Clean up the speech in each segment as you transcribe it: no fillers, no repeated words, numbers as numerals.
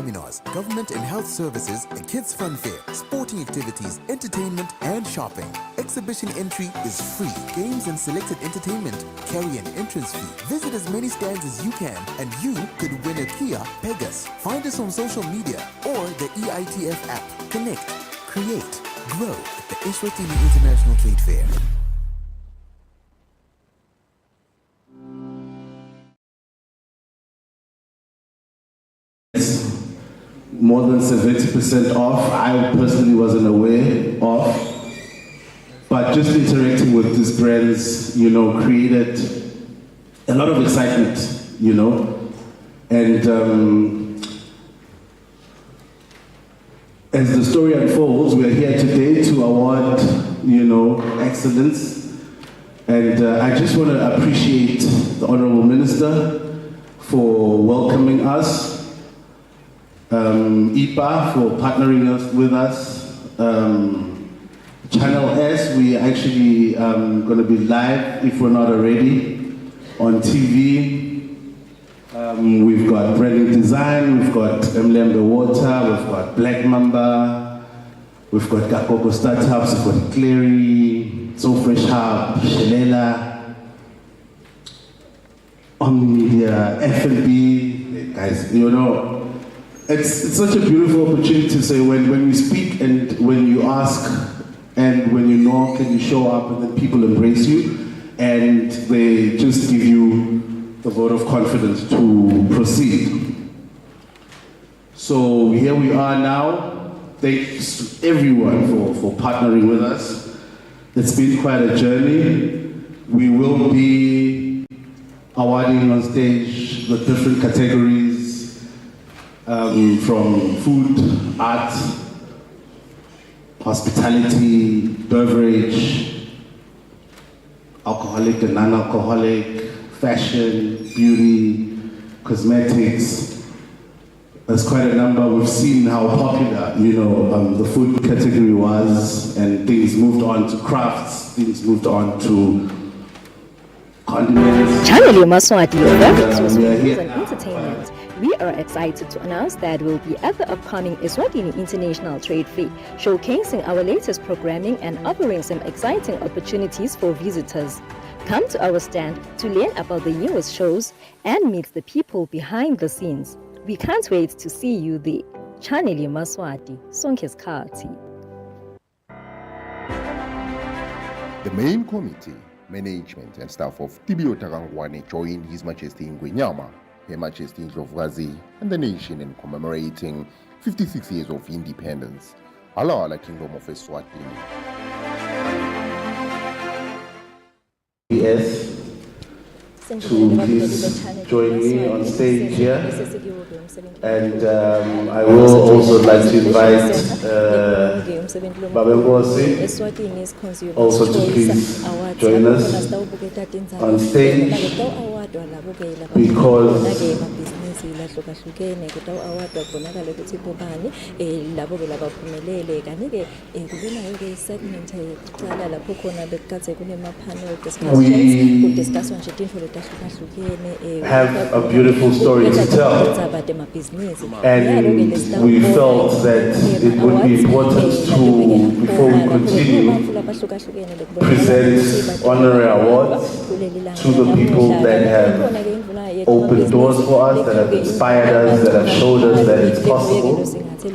seminars, government and health services, a kids fun fair, sporting activities, entertainment and shopping. Exhibition entry is free. Games and selected entertainment carry an entrance fee. Visit as many stands as you can and you could win a Kia Pegasus. Find us on social media or the EITF app. Connect, create, grow at the Eswatini International Trade Fair. More than 70% off. I personally wasn't aware of, but just interacting with these brands, created a lot of excitement, and as the story unfolds, we are here today to award, excellence, and I just want to appreciate the Honorable Minister for welcoming us. IPA for partnering with us. Channel S, we actually going to be live, if we're not already, on TV. We've got Branding Design, we've got Emblem the Water, we've got Black Mamba, we've got Kakoko Startups, we've got Clary, So Fresh Hub, Shelela, Omnimedia, F&B, guys, It's such a beautiful opportunity to say when we speak and when you ask and when you knock and you show up and then people embrace you and they just give you the vote of confidence to proceed. So here we are now. Thanks to everyone for partnering with us. It's been quite a journey. We will be awarding on stage the different categories from food, art, hospitality, beverage, alcoholic and non-alcoholic, fashion, beauty, cosmetics. There's quite a number. We've seen how popular, the food category was, and things moved on to crafts, things moved on to condiments. Channel Yemaswati, we are here and entertainment. We are excited to announce that we'll be at the upcoming Eswatini International Trade Fair, showcasing our latest programming and offering some exciting opportunities for visitors. Come to our stand to learn about the newest shows and meet the people behind the scenes. We can't wait to see you there. Channel Yemaswati, Sonke S'khatsi. The main committee, management and staff of Tibio Takangwane joined His Majesty Ngwenyama, Her Majesty Ndlovukazi, and the nation in commemorating 56 years of independence. Halala Kingdom of Eswatini. Yes, to please join me on stage here. And I will also like to invite Nkosi also to please join us on stage, because we have a beautiful story to tell, and we felt that it would be important to, before we continue, present honorary awards to the people that have opened doors for us, that have inspired us, that have showed us that it's possible. And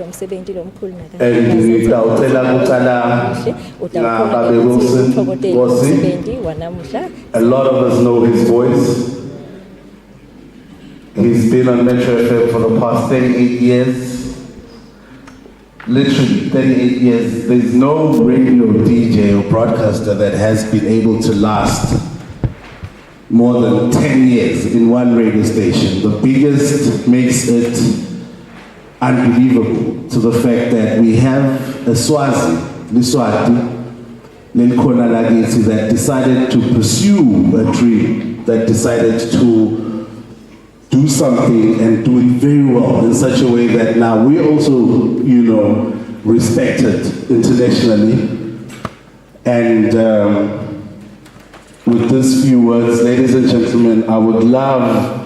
a lot of us know his voice. He's been on Metro FM for the past 38 years. Literally 38 years. There's no radio DJ or broadcaster that has been able to last more than 10 years in one radio station. The biggest makes it unbelievable to the fact that we have a Liswati, that decided to pursue a dream, that decided to do something and do it very well in such a way that now we're also, respected internationally. And with these few words, ladies and gentlemen, I would love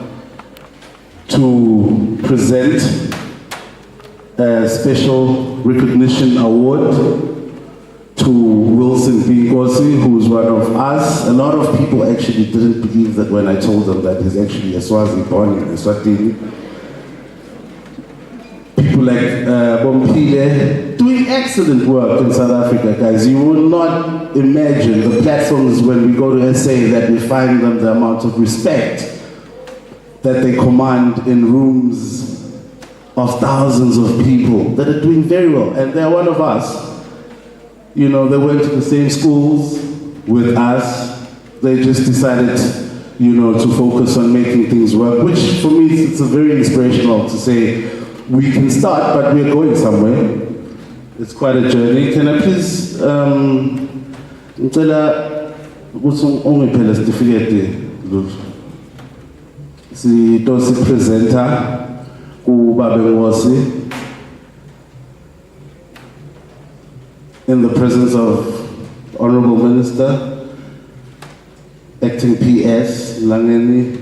to present a special recognition award to Wilson B. Nkosi, who's one of us. A lot of people actually didn't believe that when I told them that he's actually a Swazi born in Eswatini. People like Bompile doing excellent work in South Africa, guys. You will not imagine the platforms when we go to SA that we find them, the amount of respect that they command in rooms of thousands of people that are doing very well. And they're one of us. You know, they went to the same schools with us. They just decided, you know, to focus on making things work, which for me, it's a very inspirational to say, we can start, but we're going somewhere. It's quite a journey. Can I please, ngicela ukuthi ungiphele certificate si presenter kuBaba Nkosi in the presence of Honorable Minister, Acting PS Langeni,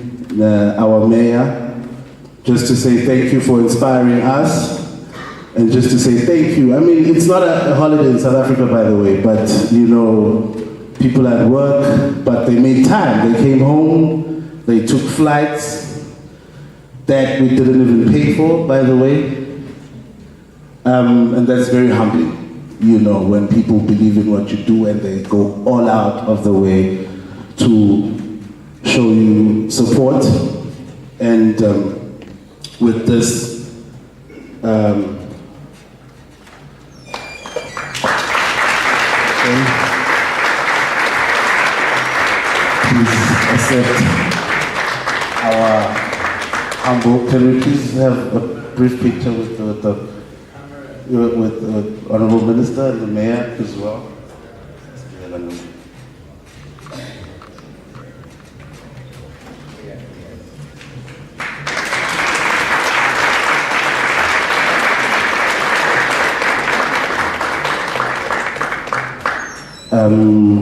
our Mayor, just to say thank you for inspiring us, and just to say thank you. I mean, it's not a holiday in South Africa, by the way, but you know, people at work, but they made time. They came home, they took flights that we didn't even pay for, by the way. And that's very humbling, you know, when people believe in what you do and they go all out of the way to show you support. And with this, please accept our humble. Can we please have a brief picture with the Honorable Minister and the Mayor as well?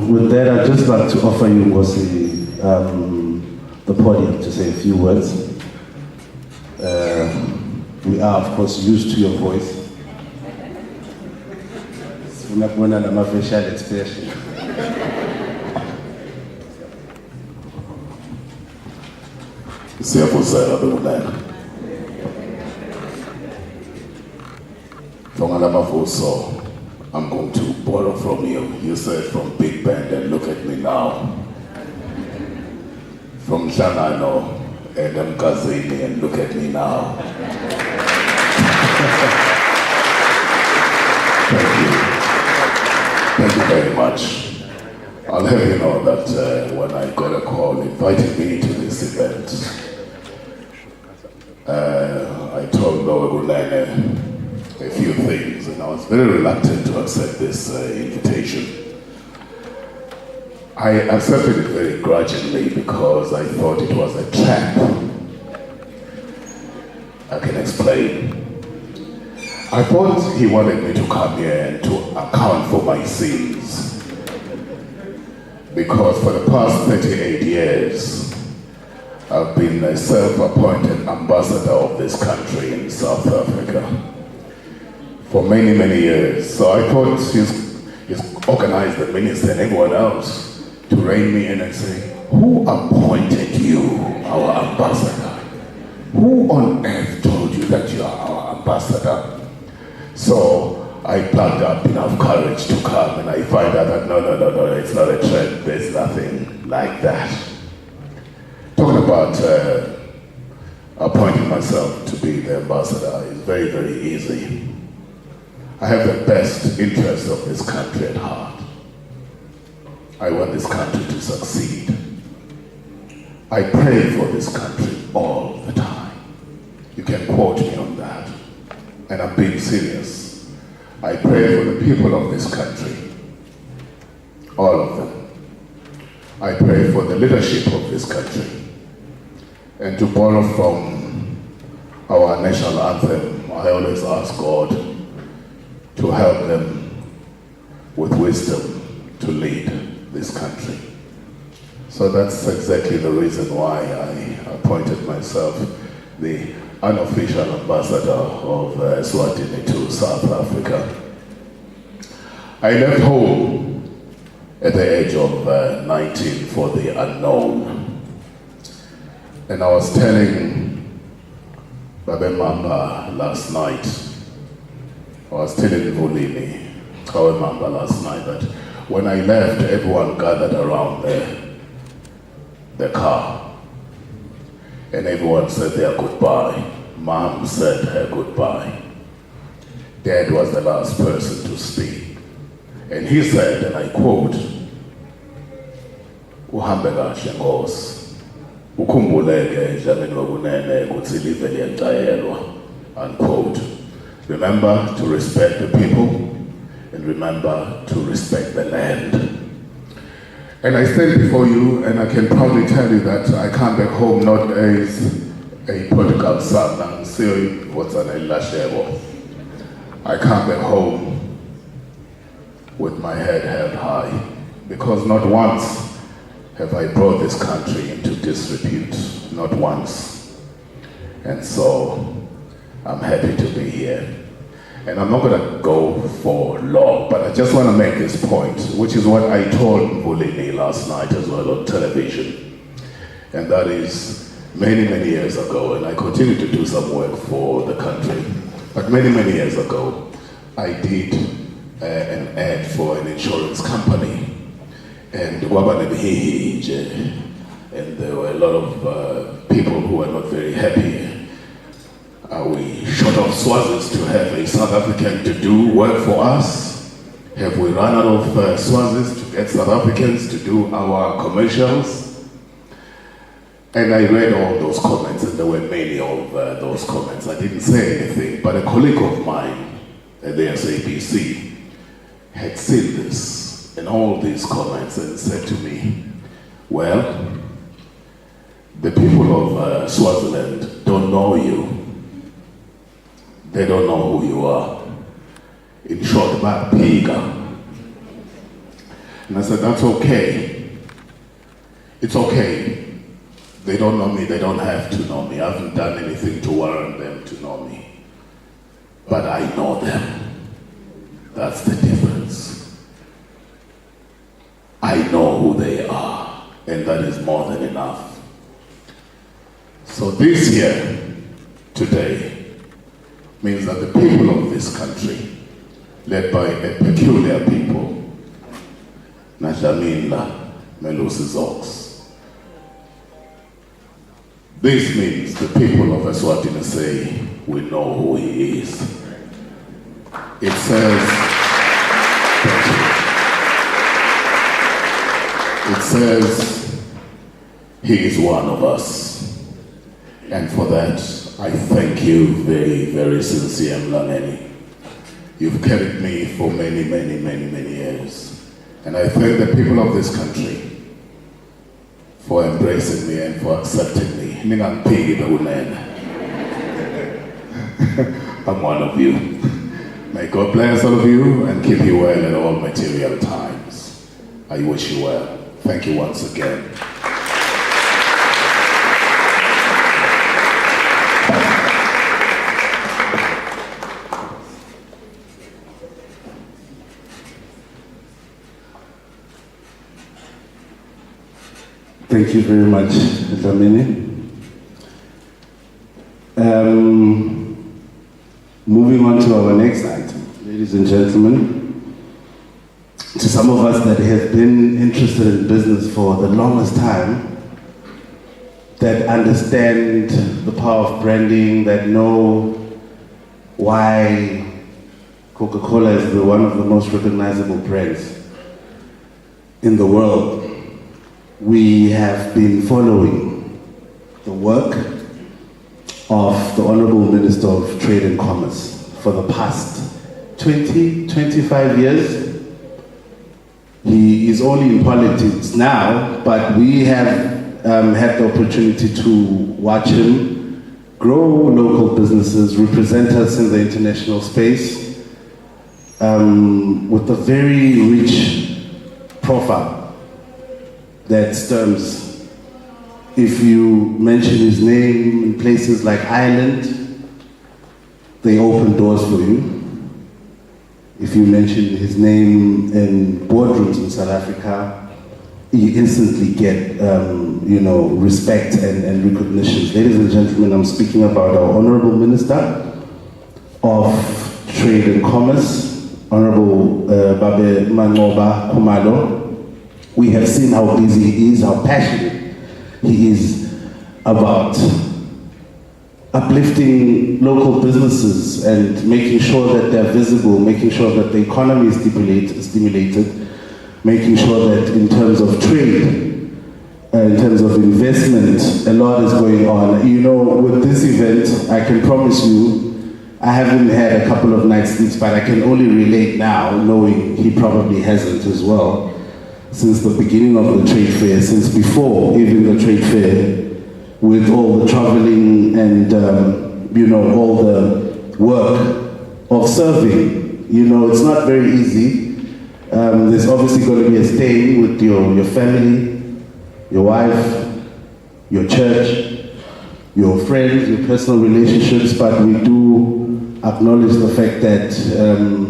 With that, I'd just like to offer you, Nkosi, the podium to say a few words. We are, of course, used to your voice. We're not going to have a facial expression. I'm going to borrow from you. You said from Big Band, and look at me now. From Shanano and Mkazini, and look at me now. Thank you. Thank you very much. I'll have you know that when I got a call inviting me to this event, I told Lower Gunene a few things, and I was very reluctant to accept this invitation. I accepted it very grudgingly because I thought it was a trap. I can explain. I thought he wanted me to come here and to account for my sins. Because for the past 38 years, I've been a self-appointed ambassador of this country in South Africa for many, many years. So I thought he's organized the minister and everyone else to rein me in and say, who appointed you our ambassador? Who on earth told you that you are our ambassador? So I plugged up enough courage to come, and I find out that no, it's not a trend. There's nothing like that. Talking about appointing myself to be the ambassador is very, very easy. I have the best interests of this country at heart. I want this country to succeed. I pray for this country all the time. You can quote me on that. And I'm being serious. I pray for the people of this country. All of them. I pray for the leadership of this country. And to borrow from our national anthem, I always ask God to help them with wisdom to lead this country. So that's exactly the reason why I appointed myself the unofficial ambassador of Eswatini to South Africa. I left home at the age of 19 for the unknown. And I was telling Babe Mamba last night, I was telling Vulini, Kawe Mamba last night, that when I left, everyone gathered around the car. And everyone said their goodbye. Mom said her goodbye. Dad was the last person to speak. And he said, and I quote, "Uhambe kahle Nkosi, ukhumbuleke emhlabeni wakunene ukuthi live liyantayelwa," unquote. Remember to respect the people and remember to respect the land. And I stand before you and I can proudly tell you that I come back home not as a political son. I'm saying what's an elashebo. I come back home with my head held high, because not once have I brought this country into disrepute, not once. And so I'm happy to be here. And I'm not gonna go for long, but I just wanna make this point, which is what I told Vulini last night as well on television. And that is many, many years ago, and I continue to do some work for the country, but many, many years ago, I did an ad for an insurance company, and there were a lot of people who were not very happy. We shot off Swazis to have a South African to do work for us. Have we run out of Swazis to get South Africans to do our commercials? And I read all those comments, and there were many of those comments. I didn't say anything, but a colleague of mine at the SABC had seen this and all these comments and said to me, "Well, the people of Swaziland don't know you. They don't know who you are. In short, bad pega." And I said, "That's okay. It's okay. They don't know me, they don't have to know me. I haven't done anything to warrant them to know me. But I know them. That's the difference. I know who they are, and that is more than enough." So this year, today, means that the people of this country, led by a peculiar people, Nashamila Melusi Zox, this means the people of Eswatini say, "We know who he is." It says, it says, he is one of us. And for that, I thank you very, very sincerely, Mlangeni. You've carried me for many, many, many, many years. And I thank the people of this country for embracing me and for accepting me. I'm one of you. May God bless all of you and keep you well at all material times. I wish you well. Thank you once again. Thank you very much, Dlamini. Moving on to our next item, ladies and gentlemen. To some of us that have been interested in business for the longest time, that understand the power of branding, that know why Coca-Cola is one of the most recognizable brands in the world, we have been following the work of the Honorable Minister of Trade and Commerce for the past 25 years. He is only in politics now, but we have had the opportunity to watch him grow local businesses, represent us in the international space, with a very rich profile that stems If you mention his name in places like Ireland, they open doors for you. If you mention his name in boardrooms in South Africa, you instantly get, respect and recognition. Ladies and gentlemen, I'm speaking about our Honorable Minister of Trade and Commerce, Honorable Babe Manqoba Khumalo. We have seen how busy he is, how passionate he is about uplifting local businesses and making sure that they're visible, making sure that the economy is stimulated, making sure that in terms of trade, in terms of investment, a lot is going on. You know, with this event, I can promise you, I haven't had a couple of nights sleeps, but I can only relate now, knowing he probably hasn't as well, since the beginning of the trade fair, since before even the trade fair, with all the traveling and, all the work of serving. You know, it's not very easy. There's obviously going to be a staying with your family, your wife, your church, your friends, your personal relationships, but we do acknowledge the fact that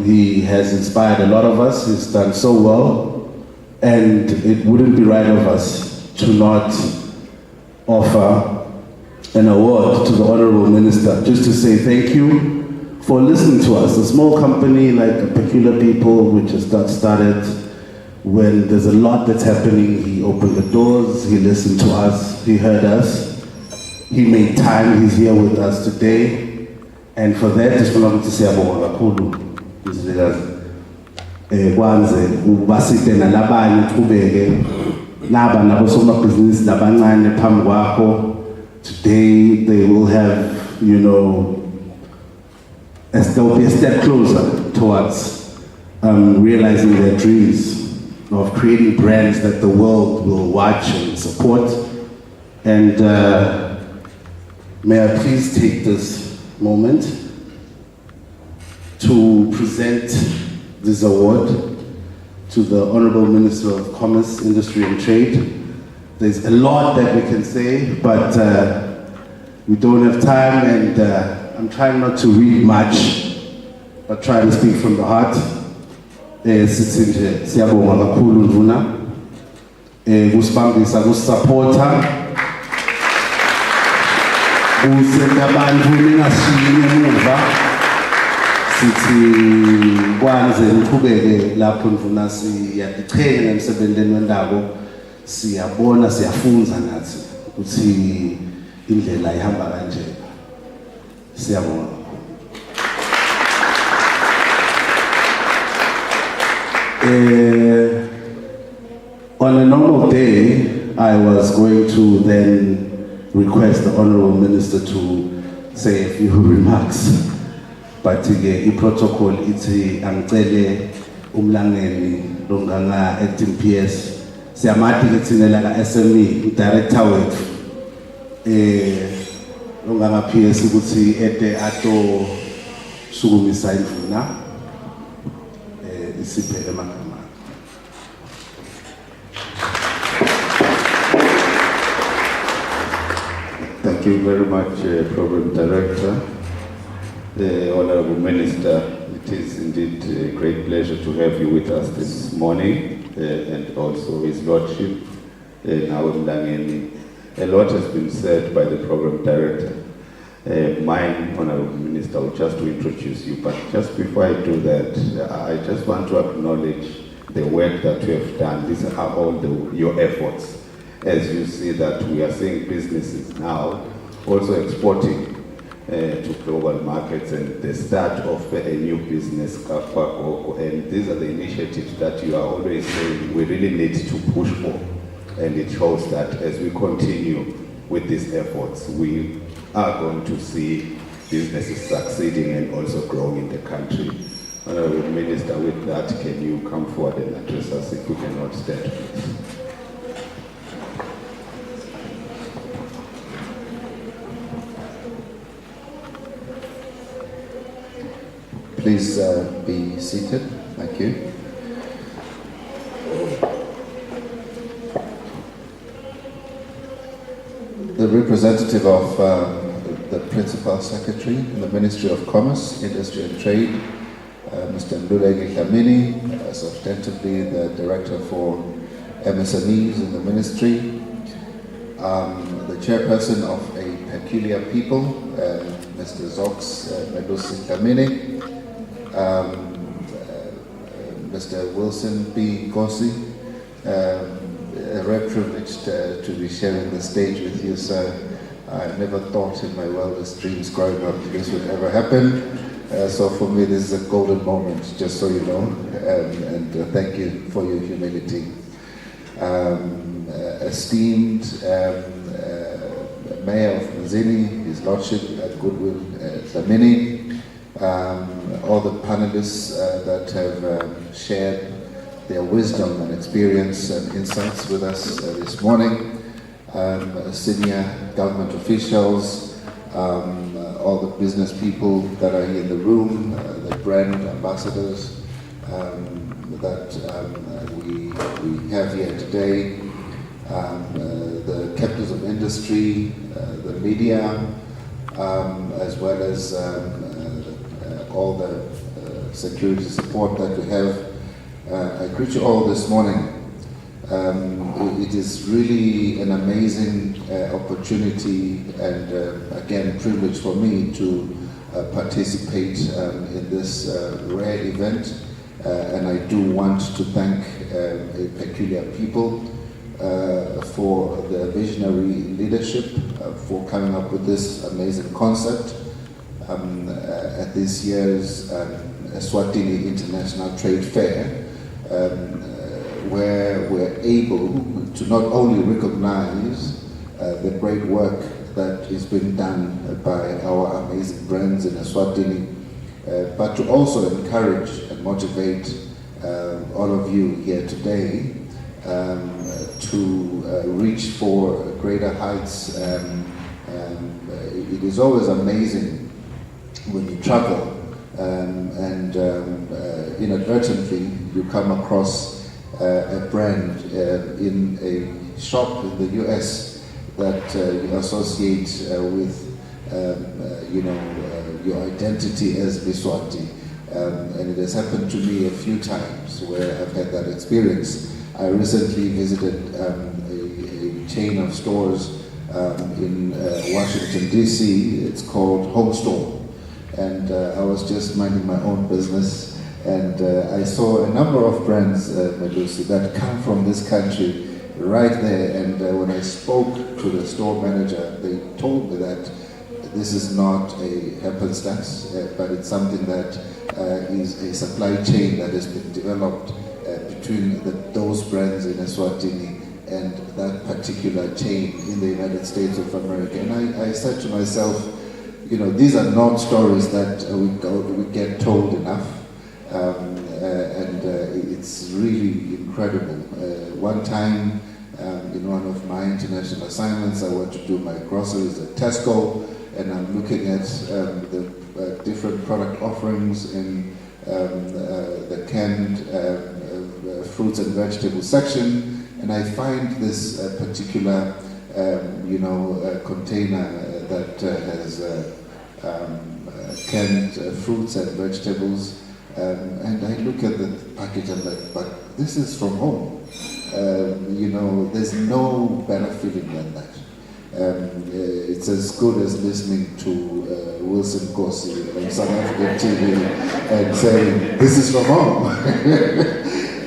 he has inspired a lot of us. He's done so well, and it wouldn't be right of us to not offer an award to the Honorable Minister, just to say thank you for listening to us. A small company like a Peculiar People, which has got started when there's a lot that's happening, he opened the doors, he listened to us, he heard us, he made time, he's here with us today. And for that, just want to say siyabonga kakhulu izilikazi kwanze ubasite nalabanye uqhubeke naba nabo somabhizinisi labancane phambi kwakho. Today they will have, they'll be a step closer towards realizing their dreams of creating brands that the world will watch and support. And may I please take this moment to present this award to the Honorable Minister of Commerce, Industry and Trade. There's a lot that we can say, but we don't have time, and I'm trying not to read much, but try to speak from the heart. Siyabonga kakhulu Ndvuna kusibambisa kusupporta kusenda abantu ningashiyi emuva sithi kwanze niqhubeke lapho Ndvuna siyadichenya nemsebenzini wendalo siyabona siyafunza nathi ukuthi indlela ihamba kanje. Siyabonga. On a normal day, I was going to then request the Honorable Minister to say a few remarks. But the protocol iti angcele umlangeni longanga acting PS. Siyamati kitsinela ka SME director wethu longanga PS ukuthi ete ato sukumisa Ndvuna isiphe emagama. Thank you very much, Program Director. The Honorable Minister, it is indeed a great pleasure to have you with us this morning, and also His Lordship, now Mlangeni. A lot has been said by the Program Director. Mine, Honorable Minister, just to introduce you, but just before I do that, I just want to acknowledge the work that you have done. These are all your efforts. As you see that we are seeing businesses now also exporting to global markets, and the start of a new business, and these are the initiatives that you are always saying we really need to push for, and it shows that as we continue with these efforts, we are going to see businesses succeeding and also growing in the country. Honorable Minister, with that, can you come forward and address us if we cannot stand, please? Please be seated. Thank you. representative of the Principal Secretary in the Ministry of Commerce, Industry and Trade, Mr. Ndulege Dlamini, substantively the Director for MSMEs in the Ministry, the Chairperson of a Peculiar People, Mr. Zox Dlamini, Mr. Wilson B. Nkosi, very privileged to be sharing the stage with you, sir. I never thought in my wildest dreams growing up this would ever happen. So for me, this is a golden moment, just so you know, and thank you for your humility. Esteemed Mayor of Mazini, His Lordship at Goodwill Dlamini, all the panelists that have shared their wisdom and experience and insights with us this morning, senior government officials, all the business people that are here in the room, the brand ambassadors that we have here today, the captains of industry, the media, as well as all the security support that we have. I greet you all this morning. It is really an amazing opportunity and again privilege for me to participate in this rare event, and I do want to thank a Peculiar People for their visionary leadership, for coming up with this amazing concept at this year's Eswatini International Trade Fair, where we're able to not only recognize the great work that is being done by our amazing brands in Eswatini, but to also encourage and motivate all of you here today to reach for greater heights. It is always amazing when you travel and inadvertently you come across a brand in a shop in the US that you associate with your identity as Eswati, and it has happened to me a few times where I've had that experience. I recently visited a chain of stores in Washington DC. It's called Home Store, and I was just minding my own business, and I saw a number of brands, Melusi, that come from this country right there. And when I spoke to the store manager, they told me that this is not a happenstance, but it's something that is a supply chain that has been developed between those brands in Eswatini and that particular chain in the United States of America. And I said to myself, these are not stories that we get told enough. And it's really incredible. One time, in one of my international assignments, I went to do my groceries at Tesco, and I'm looking at the different product offerings in the canned fruits and vegetables section, and I find this particular container that has canned fruits and vegetables. And I look at the package and I'm like, but this is from home. There's no better feeling than that. It's as good as listening to Wilson Nkosi on South African TV and saying, this is from home.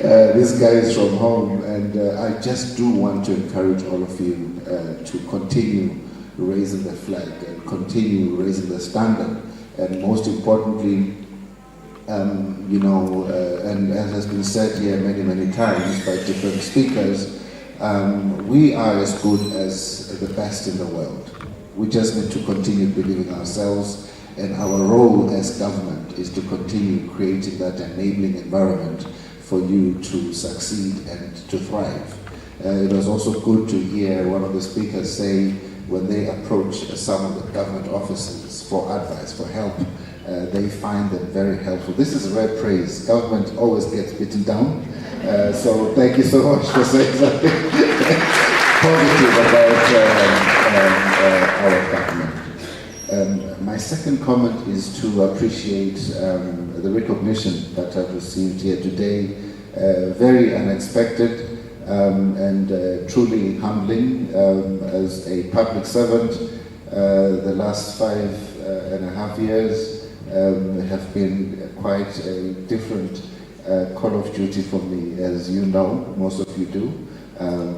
This guy is from home. And I just do want to encourage all of you to continue raising the flag and continue raising the standard. And most importantly, and as has been said here many, many times by different speakers, we are as good as the best in the world. We just need to continue believing ourselves, and our role as government is to continue creating that enabling environment for you to succeed and to thrive. It was also good to hear one of the speakers say when they approach some of the government offices for advice, for help, they find them very helpful. This is rare praise. Government always gets beaten down. So thank you so much for saying something. positive about our government. My second comment is to appreciate the recognition that I've received here today. Very unexpected and truly humbling. As a public servant, the last 5.5 years have been quite a different call of duty for me, as you know, most of you do.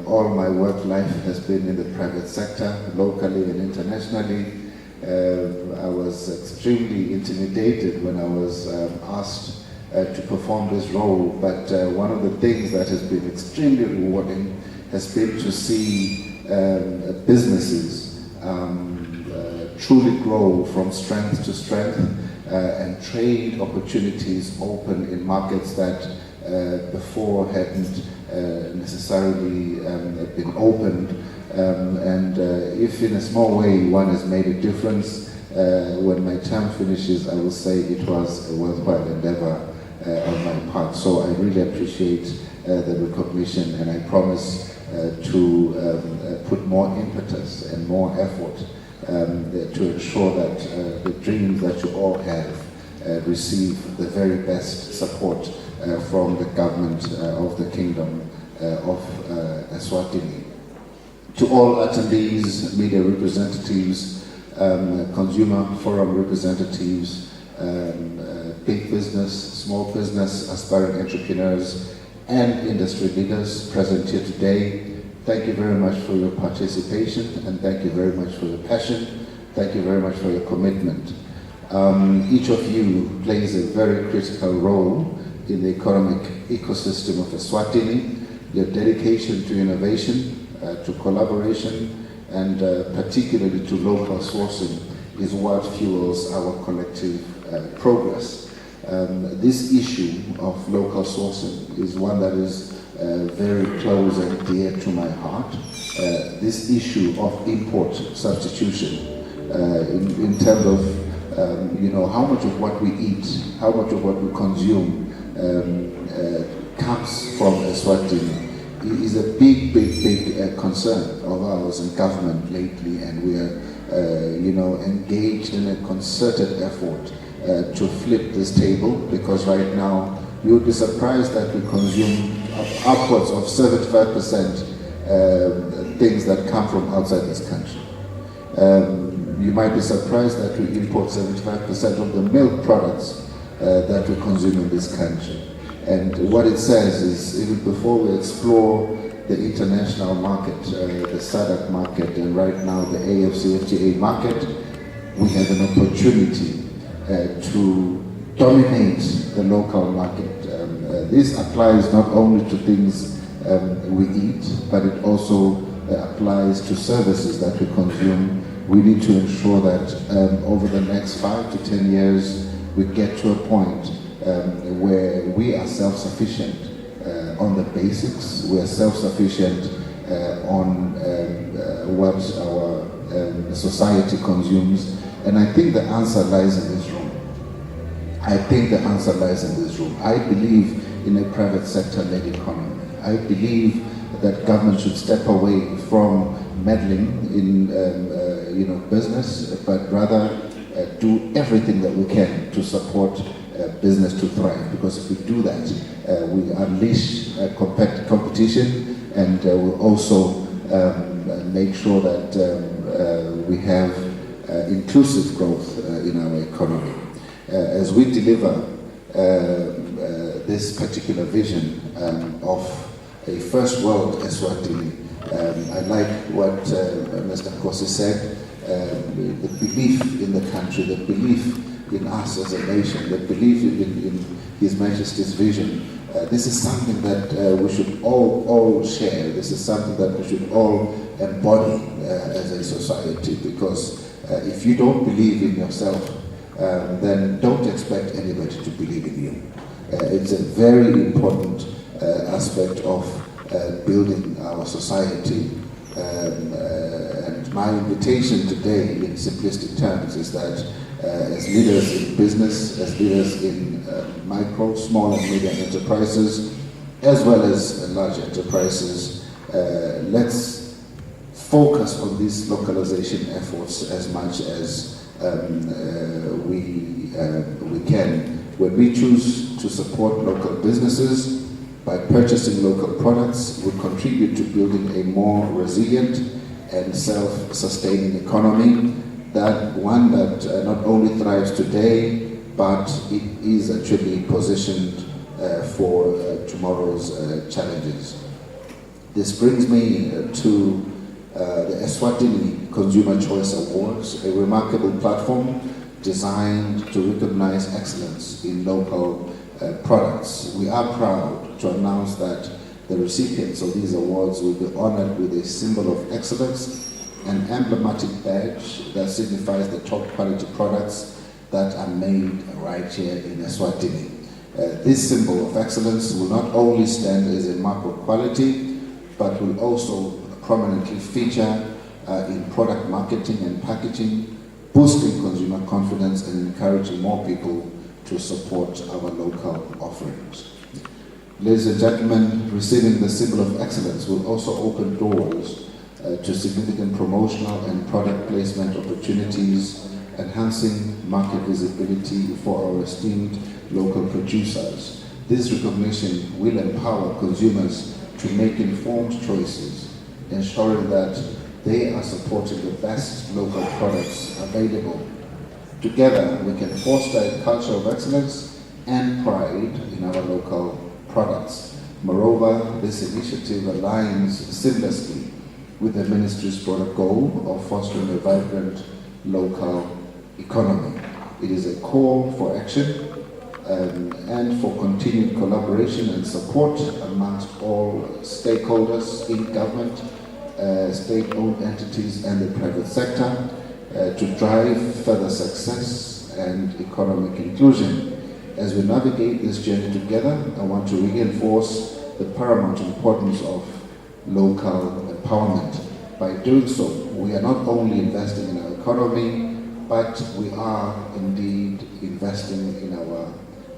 All my work life has been in the private sector, locally and internationally. I was extremely intimidated when I was asked to perform this role, but one of the things that has been extremely rewarding has been to see businesses truly grow from strength to strength and trade opportunities open in markets that before hadn't necessarily been opened. And if in a small way one has made a difference, when my term finishes, I will say it was a worthwhile endeavor on my part. So I really appreciate the recognition, and I promise to put more impetus and more effort to ensure that the dreams that you all have receive the very best support from the government of the Kingdom of Eswatini. To all attendees, media representatives, consumer forum representatives, big business, small business, aspiring entrepreneurs, and industry leaders present here today, thank you very much for your participation, and thank you very much for your passion. Thank you very much for your commitment. Each of you plays a very critical role in the economic ecosystem of Eswatini. Your dedication to innovation, to collaboration, and particularly to local sourcing is what fuels our collective progress. This issue of local sourcing is one that is very close and dear to my heart. This issue of import substitution in terms of how much of what we eat, how much of what we consume comes from Eswatini is a big concern of ours in government lately, and we are engaged in a concerted effort to flip this table, because right now you would be surprised that we consume upwards of 75% things that come from outside this country. You might be surprised that we import 75% of the milk products that we consume in this country. And what it says is, even before we explore the international market, the SADC market, and right now the AFCFTA market, we have an opportunity to dominate the local market. This applies not only to things we eat, but it also applies to services that we consume. We need to ensure that over the next 5 to 10 years, we get to a point where we are self-sufficient on the basics, we are self-sufficient on what our society consumes. And I think the answer lies in this room. I believe in a private sector-led economy. I believe that government should step away from meddling in business, but rather do everything that we can to support business to thrive. Because if we do that, we unleash competition, and we'll also make sure that we have inclusive growth in our economy. As we deliver this particular vision of a first world Eswatini, I like what Mr. Nkosi said, the belief in the country, the belief in us as a nation, the belief in His Majesty's vision. This is something that we should all share. This is something that we should all embody as a society, because if you don't believe in yourself, then don't expect anybody to believe in you. It's a very important aspect of building our society. And my invitation today, in simplistic terms, is that as leaders in business, as leaders in micro, small and medium enterprises, as well as large enterprises, let's focus on these localization efforts as much as we can. When we choose to support local businesses by purchasing local products, we contribute to building a more resilient and self-sustaining economy, that one that not only thrives today, but it is actually positioned for tomorrow's challenges. This brings me to the Eswatini Consumer Choice Awards, a remarkable platform designed to recognize excellence in local products. We are proud to announce that the recipients of these awards will be honored with a symbol of excellence, an emblematic badge that signifies the top quality products that are made right here in Eswatini. This symbol of excellence will not only stand as a mark of quality, but will also prominently feature in product marketing and packaging, boosting consumer confidence and encouraging more people to support our local offerings. Ladies and gentlemen, receiving the symbol of excellence will also open doors to significant promotional and product placement opportunities, enhancing market visibility for our esteemed local producers. This recognition will empower consumers to make informed choices, ensuring that they are supporting the best local products available. Together, we can foster a culture of excellence and pride in our local products. Moreover, this initiative aligns seamlessly with the Ministry's broader goal of fostering a vibrant local economy. It is a call for action and for continued collaboration and support amongst all stakeholders in government, state-owned entities and the private sector to drive further success and economic inclusion. As we navigate this journey together, I want to reinforce the paramount importance of local empowerment. By doing so, we are not only investing in our economy, but we are indeed investing in our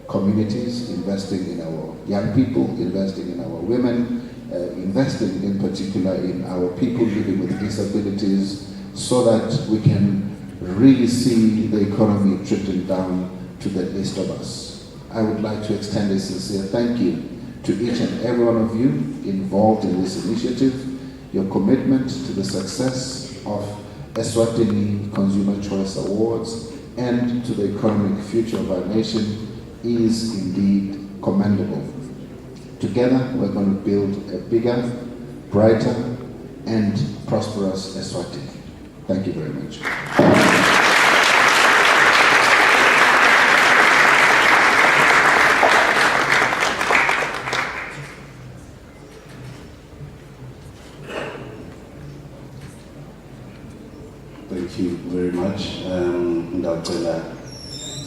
communities, investing in our young people, investing in our women, investing in particular in our people living with disabilities, so that we can really see the economy trickling down to the least of us. I would like to extend a sincere thank you to each and every one of you involved in this initiative. Your commitment to the success of Eswatini Consumer Choice Awards and to the economic future of our nation is indeed commendable. Together, we're going to build a bigger, brighter, and prosperous Eswatini. Thank you very much. Thank you very much. Ndawucela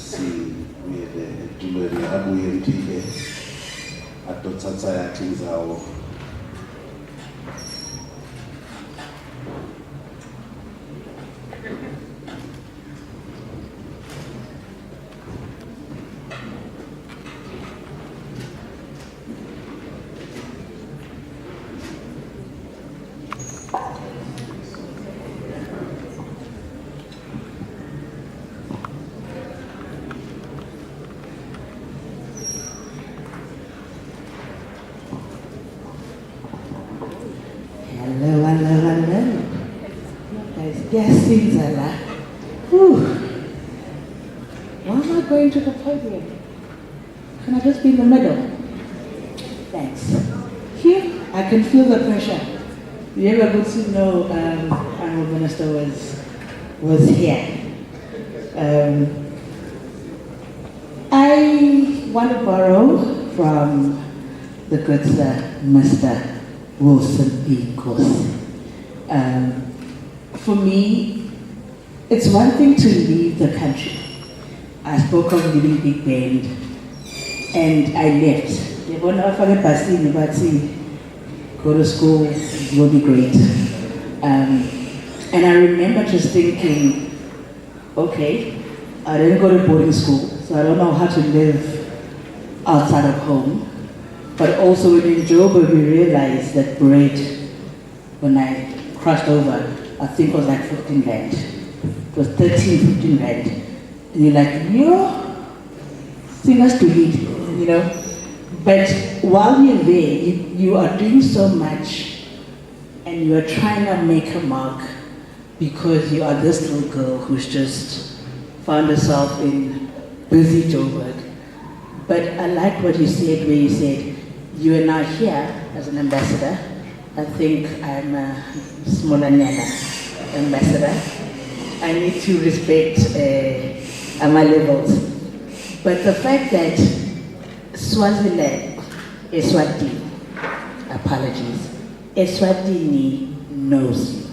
sibuyele etulweni abuye emthile adothatha yakhe indzawo. Why am I going to the podium? Can I just be in the middle? Thanks. Here, I can feel the pressure. You ever good to know our minister was here. I want to borrow from the good sir, Mr. Wilson P. Nkosi. For me, it's one thing to leave the country. I spoke of leaving Big Bend, and I left. Go to school, it will be great. And I remember just thinking, okay, I didn't go to boarding school, so I don't know how to live outside of home. But also in Joburg, we realized that bread, when I crossed over, I think it was like 15 rand. It was 13, 15 rand. And you're like, yo, sing us to eat, you know. But while you're there, you are doing so much and you are trying to make a mark because you are this little girl who's just found herself in busy Joburg. But I like what you said, where you said, you are now here as an ambassador. I think I'm a smaller Nana ambassador. I need to respect my levels. But the fact that Swaziland, Eswatini, apologies, Eswatini knows you.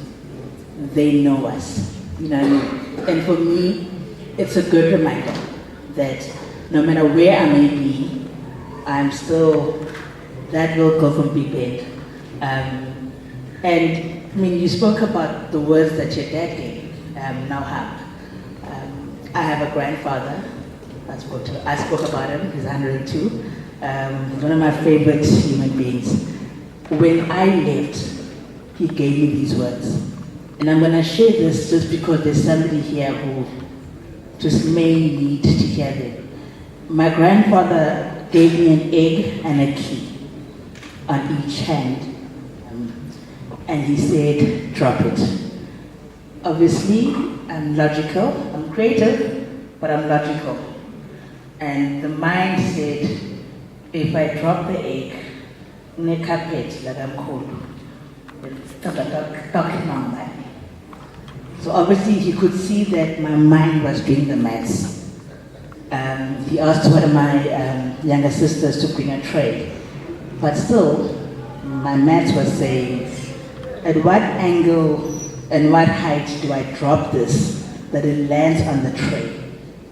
They know us, you know what I mean? And for me, it's a good reminder that no matter where I may be, I'm still that little girl from Big Bend. And I mean, you spoke about the words that your dad gave, now have. I have a grandfather. I spoke about him, he's 102. One of my favorite human beings. When I left, he gave me these words. And I'm gonna share this just because there's somebody here who just may need to hear them. My grandfather gave me an egg and a key on each hand. And he said, drop it. Obviously, I'm logical, I'm creative, but I'm logical. And the mind said, if I drop the egg in a carpet, like I'm called, it's talking my mind. So obviously he could see that my mind was doing the maths. He asked one of my younger sisters to bring a tray. But still, my maths was saying, at what angle and what height do I drop this that it lands on the tray?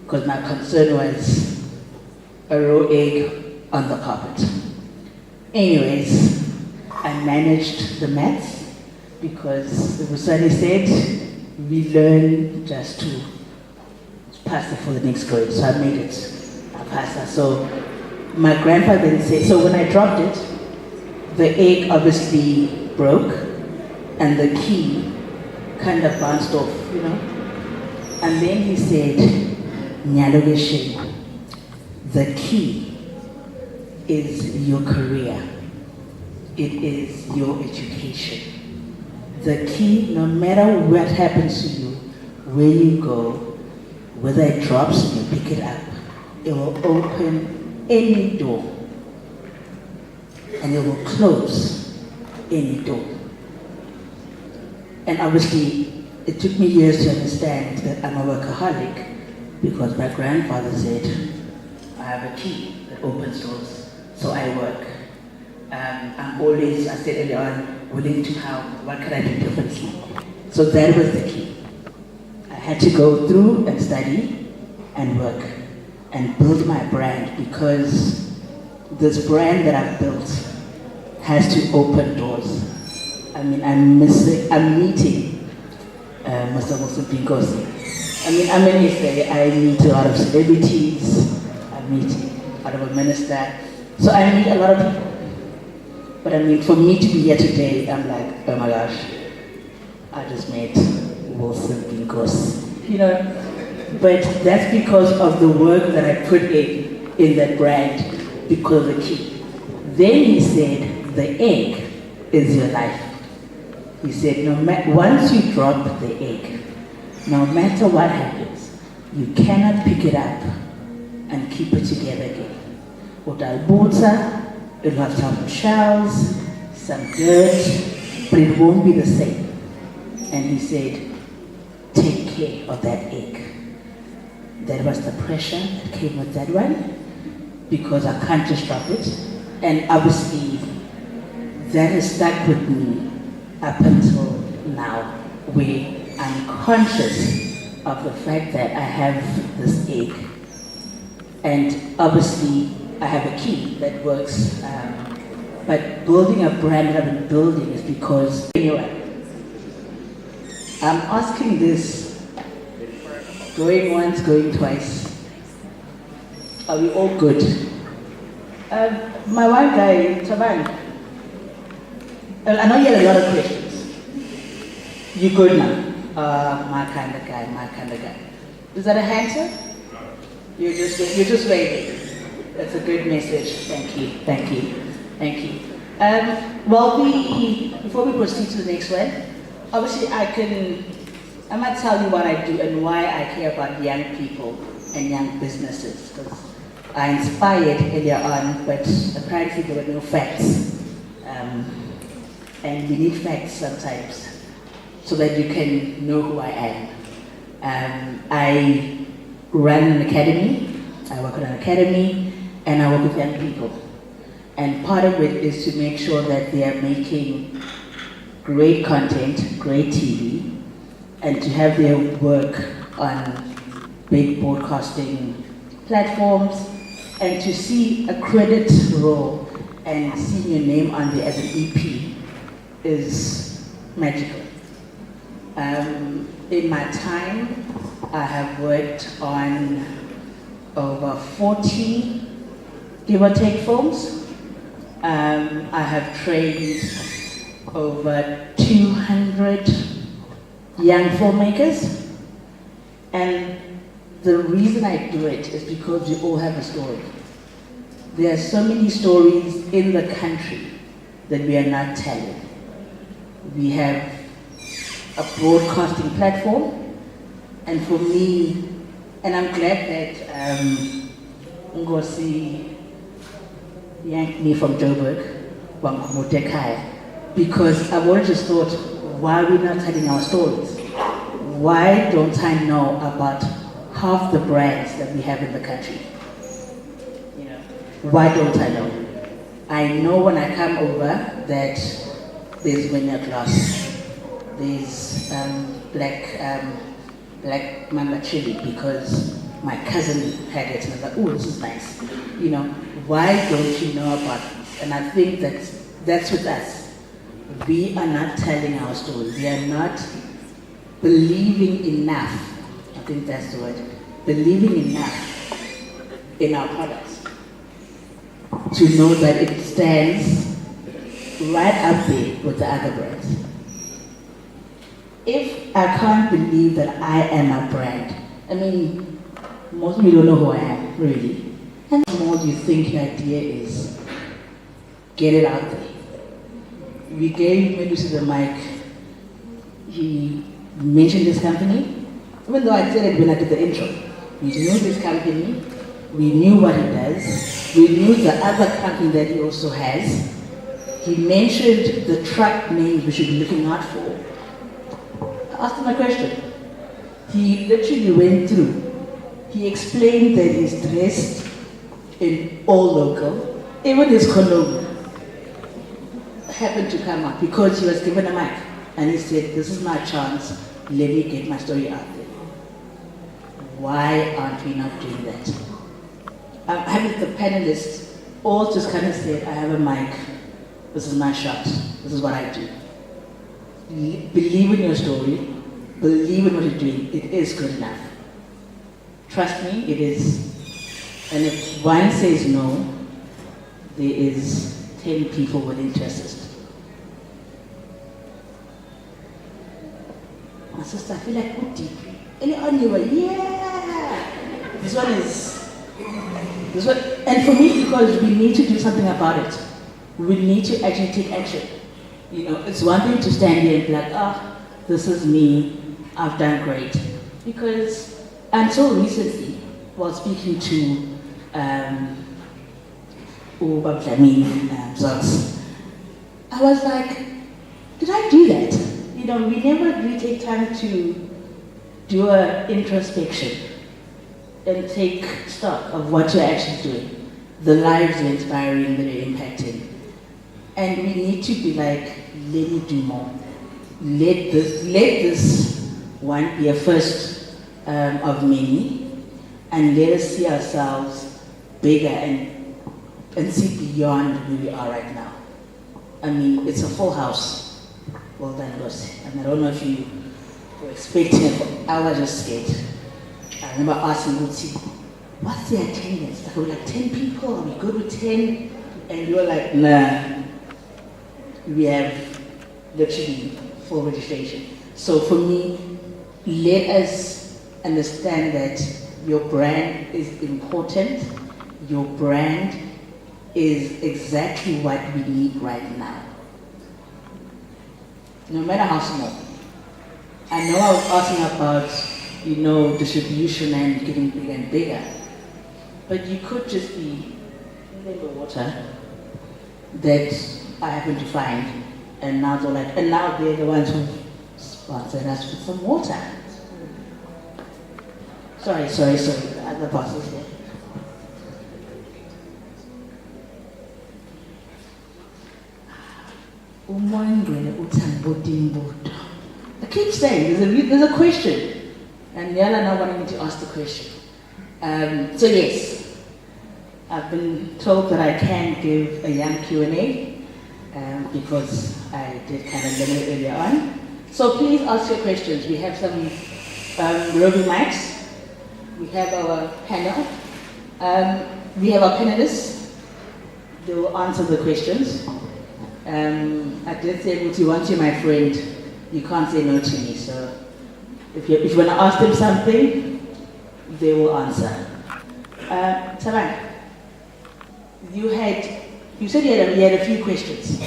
Because my concern was a raw egg on the carpet. Anyways, I managed the maths because the Busani said we learn just to pass it for the next grade. So I made it. I passed that. So my grandfather then said, so when I dropped it, the egg obviously broke and the key kind of bounced off, you know. And then he said, Nyalogeshe, the key is your career. It is your education. The key, no matter what happens to you, where you go, whether it drops and you pick it up, it will open any door and it will close any door. And obviously, it took me years to understand that I'm a workaholic because my grandfather said, I have a key that opens doors, so I work. I'm always, I said earlier on, willing to help. What can I do differently? So that was the key. I had to go through and study and work and build my brand because this brand that I've built has to open doors. I mean, I'm meeting Mr. Nkosi. I mean, I'm in Israel. I meet a lot of celebrities. I meet a lot of a minister. So I meet a lot of people. But I mean, for me to be here today, I'm like, oh my gosh, I just met Nkosi. You know, but that's because of the work that I put in that brand, because of the key. Then he said, the egg is your life. He said, once you drop the egg, no matter what happens, you cannot pick it up and keep it together again. It'll have some shells, some dirt, but it won't be the same. And he said, take care of that egg. That was the pressure that came with that one, because I can't just drop it. And obviously, that has stuck with me up until now, where I'm conscious of the fact that I have this egg. And obviously, I have a key that works. But building a brand that I've been building is because, anyway, I'm asking this, going once, going twice. Are we all good? My wife guy, Taban, I know you had a lot of questions. You're good now. My kind of guy, my kind of guy. Is that a answer? You're just waving. That's a good message. Thank you, thank you, thank you. Before we proceed to the next one, obviously I might tell you what I do and why I care about young people and young businesses. Because I inspired earlier on, but apparently there were no facts. And you need facts sometimes so that you can know who I am. I run an academy, I work in an academy, and I work with young people. And part of it is to make sure that they are making great content, great TV, and to have their work on big broadcasting platforms, and to see a credit roll and seeing your name on there as an EP is magical. In my time, I have worked on over 40 give or take films. I have trained over 200 young filmmakers, and the reason I do it is because we all have a story. There are so many stories in the country that we are not telling. We have a broadcasting platform, and for me, and I'm glad that Nkosi yanked me from Joburg, because I've always just thought, why are we not telling our stories? Why don't I know about half the brands that we have in the country? You know, why don't I know? I know when I come over that there's Winner Glass, there's black mamba chili, because my cousin had it and I was like, oh, this is nice. You know, why don't you know about it? And I think that's with us. We are not telling our story. We are not believing enough, I think that's the word, believing enough in our products to know that it stands right up there with the other brands. If I can't believe that I am a brand, I mean, most of you don't know who I am, really. And the more you think the idea is, get it out there. We gave Medusa the mic, he mentioned this company, even though I said it when I did the intro. We knew this company, we knew what he does, we knew the other company that he also has. He mentioned the truck names we should be looking out for. I asked him a question. He literally went through. He explained that he's dressed in all local, even his cologne happened to come up because he was given a mic. And he said, this is my chance, let me get my story out there. Why aren't we not doing that? Having the panelists all just kind of said, I have a mic, this is my shot, this is what I do. Believe in your story, believe in what you're doing, it is good enough. Trust me, it is. And if one says no, there is 10 people willing to assist. My sister, I feel like good deep. Early on you were, yeah! This one, and for me, because we need to do something about it. We need to actually take action. You know, it's one thing to stand here and be like, this is me, I've done great. Because until recently, while speaking to Zox, I was like, did I do that? You know, we never really take time to do an introspection and take stock of what you're actually doing, the lives you're inspiring, that you're impacting. And we need to be like, let me do more. Let this one be a first of many, and let us see ourselves bigger and see beyond where we are right now. I mean, it's a full house. Well done, Nkosi. And I don't know if you were expecting it, I was just scared. I remember asking Guti, what's the attendance? Like, we're like 10 people, are we good with 10? And you were like, nah, we have literally full registration. So for me, let us understand that your brand is important. Your brand is exactly what we need right now. No matter how small. I know I was asking about, distribution and getting bigger and bigger. But you could just be in the water that I happen to find, and now they're the ones who sponsored us with some water. Sorry, the boss is there. I keep saying there's a question, and Yala now wanting me to ask the question. So yes, I've been told that I can give a young Q&A because I did kind of limit it earlier on. So please ask your questions. We have some roving mics. We have our panel. We have our panelists. They will answer the questions. I did say, once you're my friend, you can't say no to me. So if you want to ask them something, they will answer. Taban, you said you had a few questions.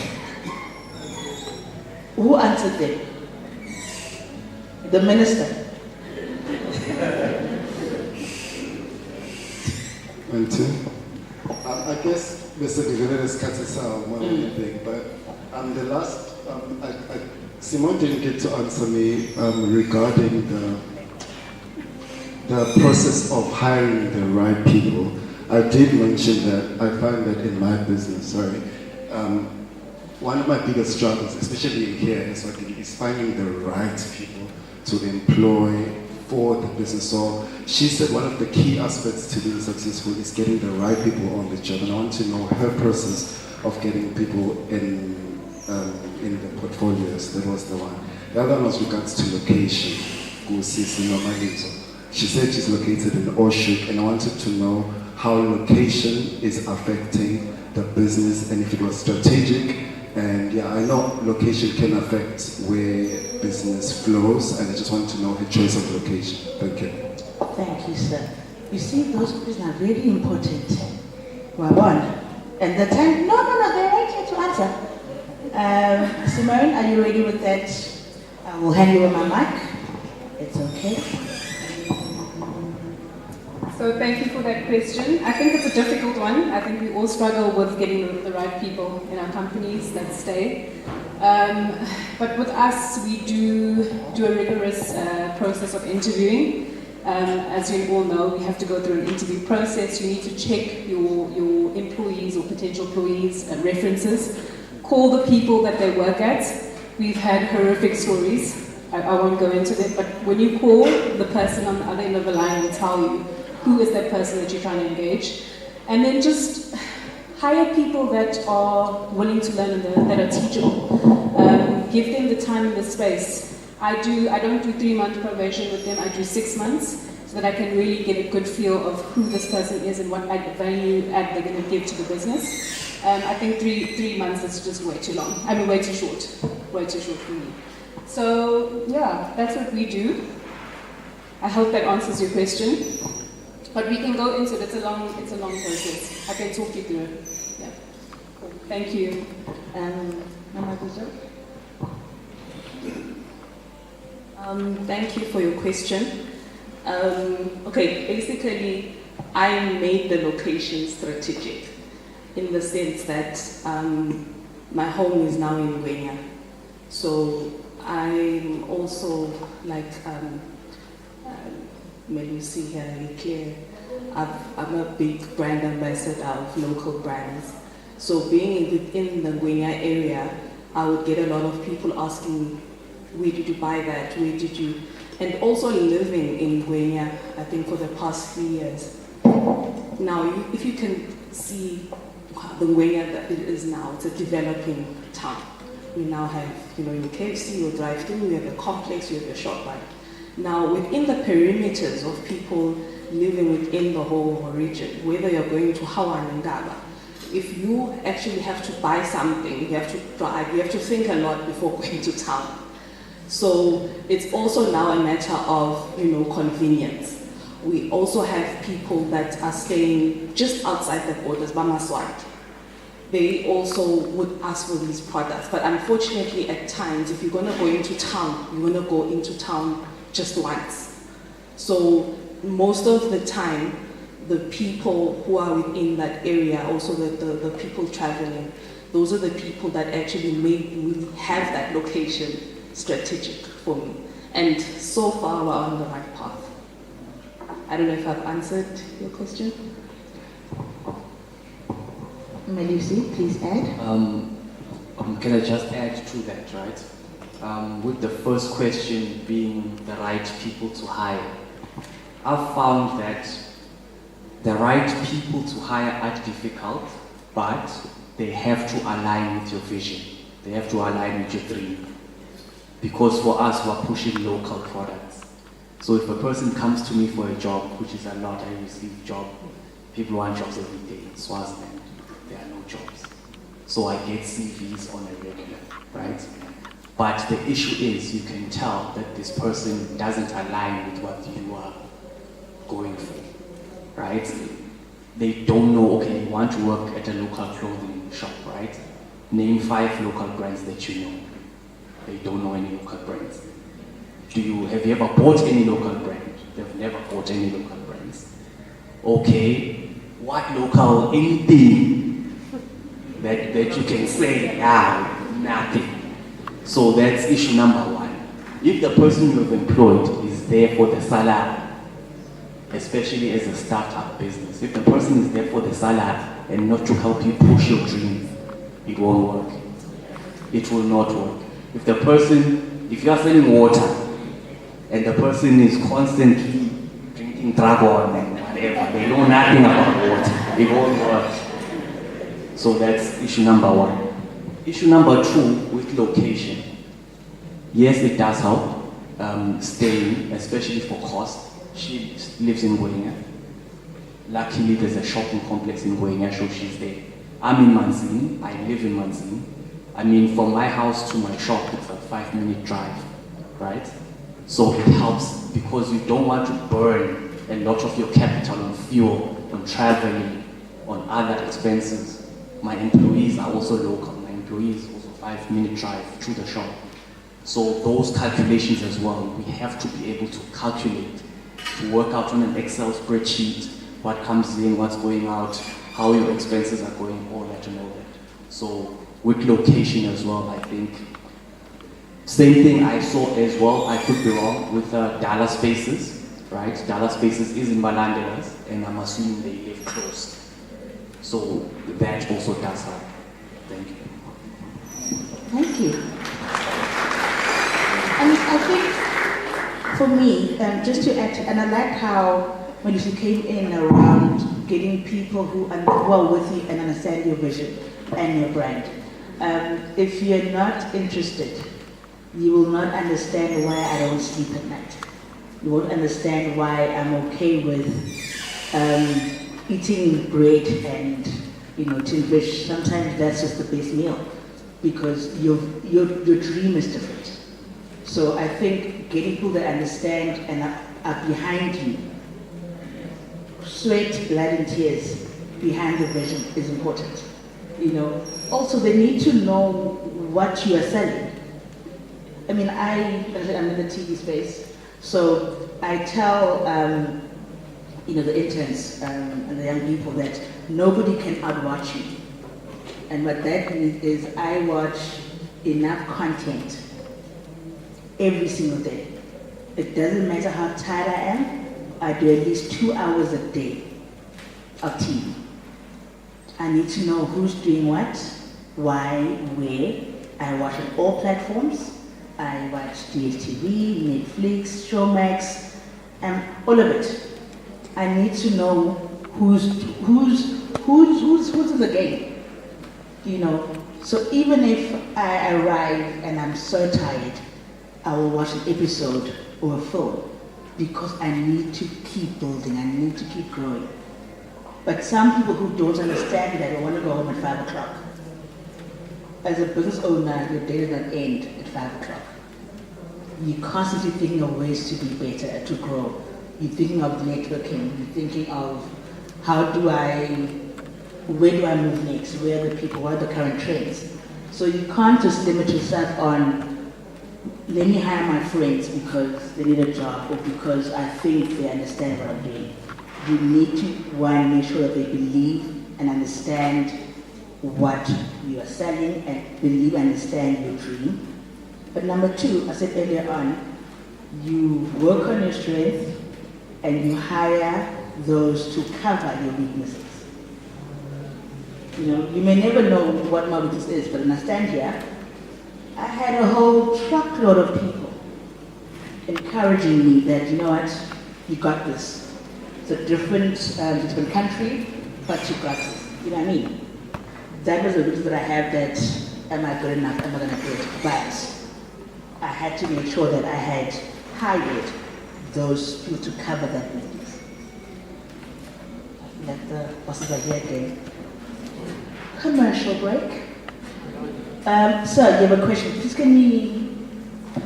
Who answered them? The minister. I guess Mr. S'khatsi is one of the thing, but the last, Simone didn't get to answer me regarding the process of hiring the right people. I did mention that I find that in my business, one of my biggest struggles, especially here in Eswatini, is finding the right people to employ for the business. So she said one of the key aspects to being successful is getting the right people on the job, and I want to know her process of getting people in the portfolios. That was the one. The other one was regards to location. She said she's located in Oshuk, and I wanted to know how location is affecting the business and if it was strategic. And yeah, I know location can affect where business flows, and I just want to know the choice of location. Thank you. Thank you, sir. You see, those questions are very important. One. And the time, no, they're right here to answer. Simone, are you ready with that? I will hand you over my mic. It's okay. So thank you for that question. I think it's a difficult one. I think we all struggle with getting the right people in our companies that stay. But with us, we do a rigorous process of interviewing. As you all know, we have to go through an interview process. You need to check your employees or potential employees' references. Call the people that they work at. We've had horrific stories. I won't go into them, but when you call, the person on the other end of the line will tell you who is that person that you're trying to engage. And then just hire people that are willing to learn and that are teachable. Give them the time and the space. I don't do 3-month probation with them, I do 6 months, so that I can really get a good feel of who this person is and what value add they're going to give to the business. I think three months is just way too long. I mean, way too short for me. So yeah, that's what we do. I hope that answers your question. But we can go into it. It's a long process. I can talk you through it. Yeah. Cool. Thank you. Thank you for your question. Okay, basically, I made the location strategic in the sense that my home is now in Ngwenya. So I'm also like, maybe you see here really clear, I'm a big brand ambassador of local brands. So being within the Ngwenya area, I would get a lot of people asking me, where did you buy that? Where did you? And also living in Ngwenya, I think for the past 3 years. Now, if you can see the Ngwenya that it is now, it's a developing town. We now have, your KFC, your drive-thru, we have a complex, you have your ShopRite. Now, within the perimeters of people living within the whole region, whether you're going to Hawan and Ngaba, if you actually have to buy something, you have to drive, you have to think a lot before going to town. So it's also now a matter of, convenience. We also have people that are staying just outside the borders, Yemaswati. They also would ask for these products. But unfortunately, at times, if you're going to go into town, you're going to go into town just once. So most of the time, the people who are within that area, also the people traveling, those are the people that actually make me have that location strategic for me. And so far, we're on the right path. I don't know if I've answered your question. Melusi, please add. Can I just add to that, right? With the first question being the right people to hire, I've found that the right people to hire are difficult, but they have to align with your vision. They have to align with your dream. Because for us, we're pushing local products. So if a person comes to me for a job, which is a lot, I receive jobs, people want jobs every day in Swaziland, there are no jobs. So I get CVs on a regular, right? But the issue is, you can tell that this person doesn't align with what you are going for, right? They don't know, okay, you want to work at a local clothing shop, right? Name 5 local brands that you know. They don't know any local brands. Have you ever bought any local brand? They've never bought any local brands. Okay, what local, anything that you can say, nothing. So that's issue number 1. If the person you have employed is there for the salary, especially as a startup business, if the person is there for the salary and not to help you push your dreams, it won't work. It will not work. If you are selling water and the person is constantly drinking dragon and whatever, they know nothing about water, it won't work. So that's issue number 1. Issue number 2, with location. Yes, it does help staying, especially for cost. She lives in Ngwenya. Luckily, there's a shopping complex in Ngwenya, so she's there. I'm in Manzini. I live in Manzini. I mean, from my house to my shop, it's a 5-minute drive, right? So it helps because you don't want to burn a lot of your capital on fuel, on traveling, on other expenses. My employees are also local. My employees also 5-minute drive to the shop. So those calculations as well, we have to be able to calculate, to work out on an Excel spreadsheet, what comes in, what's going out, how your expenses are going, all that and all that. So with location as well, I think, same thing I saw as well, I could be wrong, with Dallas Spaces, right? Dallas Spaces is in Balanderas, and I'm assuming they live close. So that also does help. Thank you. Thank you. I think for me, just to add, and I liked how when you came in around getting people who are with you and understand your vision and your brand. If you're not interested, you will not understand why I don't sleep at night. You won't understand why I'm okay with eating bread and tin fish. Sometimes that's just the base meal because your dream is different. So I think getting people that understand and are behind you, sweat, blood, and tears behind the vision is important. Also they need to know what you are selling. I mean, I'm in the TV space, so I tell the interns and the young people that nobody can outwatch you. And what that means is I watch enough content every single day. It doesn't matter how tired I am, I do at least 2 hours a day of TV. I need to know who's doing what, why, where. I watch on all platforms. I watch DSTV, Netflix, Showmax, and all of it. I need to know who's in the game. So even if I arrive and I'm so tired, I will watch an episode or a film because I need to keep building, I need to keep growing. But some people who don't understand that want to go home at 5 o'clock. As a business owner, your day does not end at 5 o'clock. you're constantly thinking of ways to be better, to grow. You're thinking of networking. You're thinking of where do I move next? Where are the people? What are the current trends? So you can't just limit yourself on, let me hire my friends because they need a job or because I think they understand what I'm doing. You need to, one, make sure that they believe and understand what you are selling and believe and understand your dream. But number two, I said earlier on, you work on your strength and you hire those to cover your weaknesses. You know, you may never know what my weakness is, but when I stand here, I had a whole truckload of people encouraging me that, you know what, you got this. It's a different country, but you got this. You know what I mean? That was a weakness that I have that, am I good enough, am I gonna do it? But I had to make sure that I had hired those people to cover that weakness. Let the bosses are here again. Commercial break. Sir, you have a question. Please can we...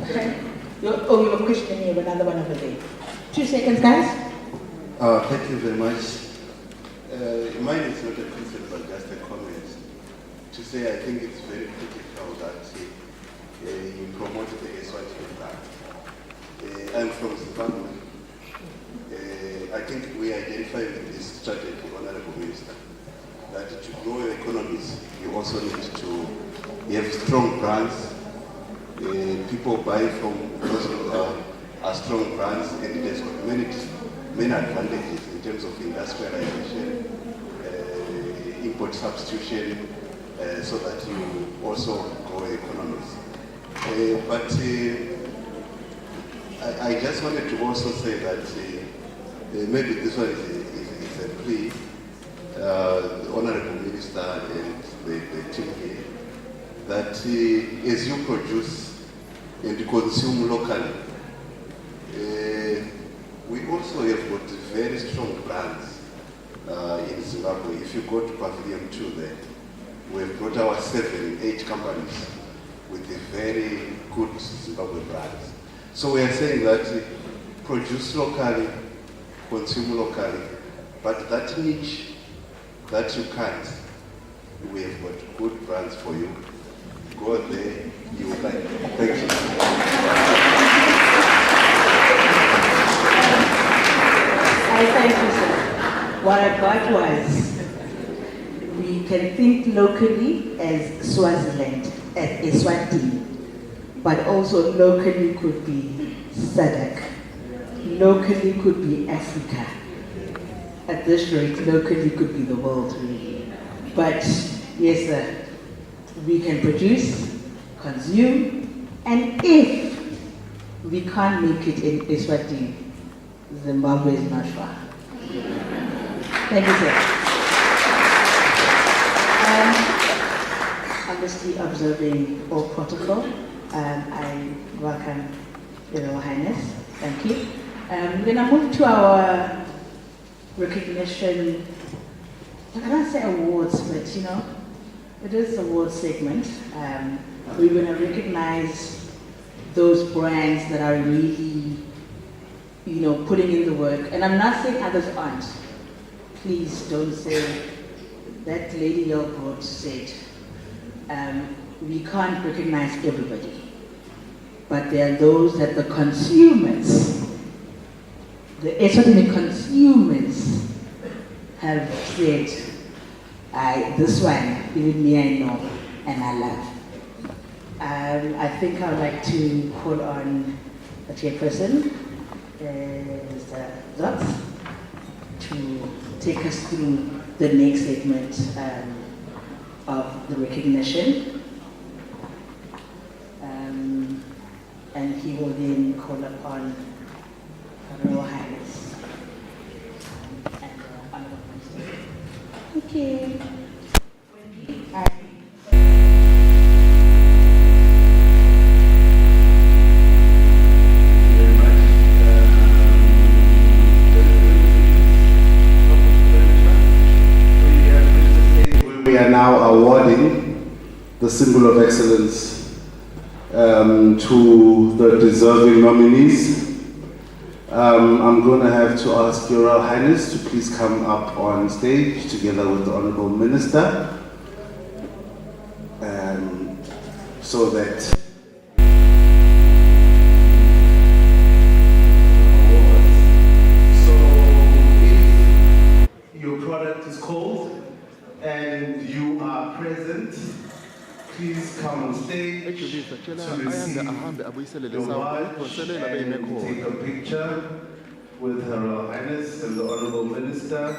Okay. You have a question and you have another one over there. 2 seconds, guys. Thank you very much. Mine is not a question, but just a comment. To say I think it's very critical that you promote the Eswatini brand. I'm from Zimbabwe. I think we identify with this strategy, Honorable Minister, that to grow economies, you also need to have strong brands. People buy from those who are strong brands, and it has got many advantages in terms of industrialization, import substitution, so that you also grow economies. But I just wanted to also say that maybe this one is a plea, the Honorable Minister and the team here, that as you produce and consume locally, we also have got very strong brands in Zimbabwe. If you go to Pavilion 2 there, we've got our 7, 8 companies with the very good Zimbabwe brands. So we are saying that produce locally, consume locally, but that niche that you can't, we have got good brands for you. Go there, you will like it. Thank you. I thank you, sir. What I got was, we can think locally as Swaziland, as Eswatini, but also locally could be SADC, locally could be Africa. At this rate, locally could be the world, really. But yes, sir, we can produce, consume, and if we can't make it in Eswatini, Zimbabwe is not far. Thank you, sir. Obviously observing all protocol. I welcome Your Royal Highness. Thank you. We're going to move to our recognition. I can't say awards, but you know, it is an award segment. We're going to recognize those brands that are really, you know, putting in the work. And I'm not saying others aren't. Please don't say, that lady Yelbrod said, we can't recognize everybody. But there are those that the consumers, the Eswatini consumers have said, this one, even me, I know, and I love. I think I would like to call on the chairperson, Mr. Zotz, to take us through the next segment of the recognition. And he will then call upon Her Royal Highness and Honorable Minister. Okay. We are now awarding the Symbol of Excellence to the deserving nominees. I'm going to have to ask Your Royal Highness to please come up on stage together with the Honourable Minister, so that your product is called and you are present, please come on stage to receive your badge and take a picture with Her Royal Highness and the Honourable Minister.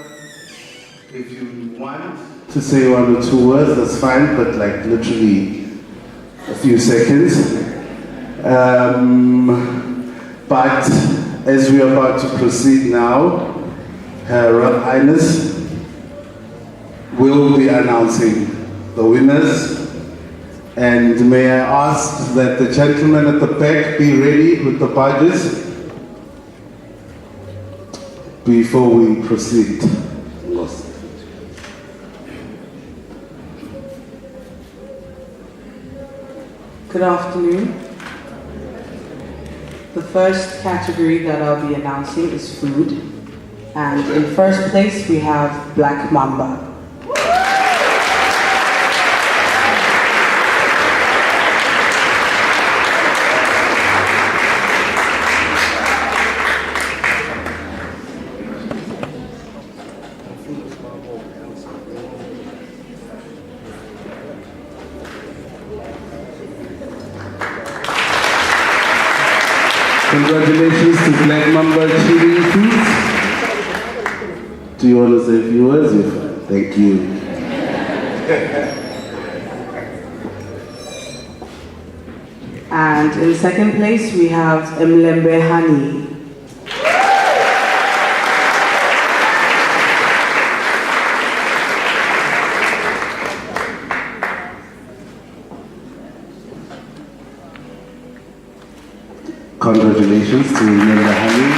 If you want to say one or two words, that's fine, but like literally a few seconds. But as we are about to proceed now, Her Royal Highness will be announcing the winners. And may I ask that the gentleman at the back be ready with the badges before we proceed. Good afternoon. The first category that I'll be announcing is food. And in first place we have Black Mamba. Congratulations to Black Mamba achieving food. Do you want to say a few words? Thank you. And in second place we have Mlembe Honey. Congratulations to Mlembe Honey.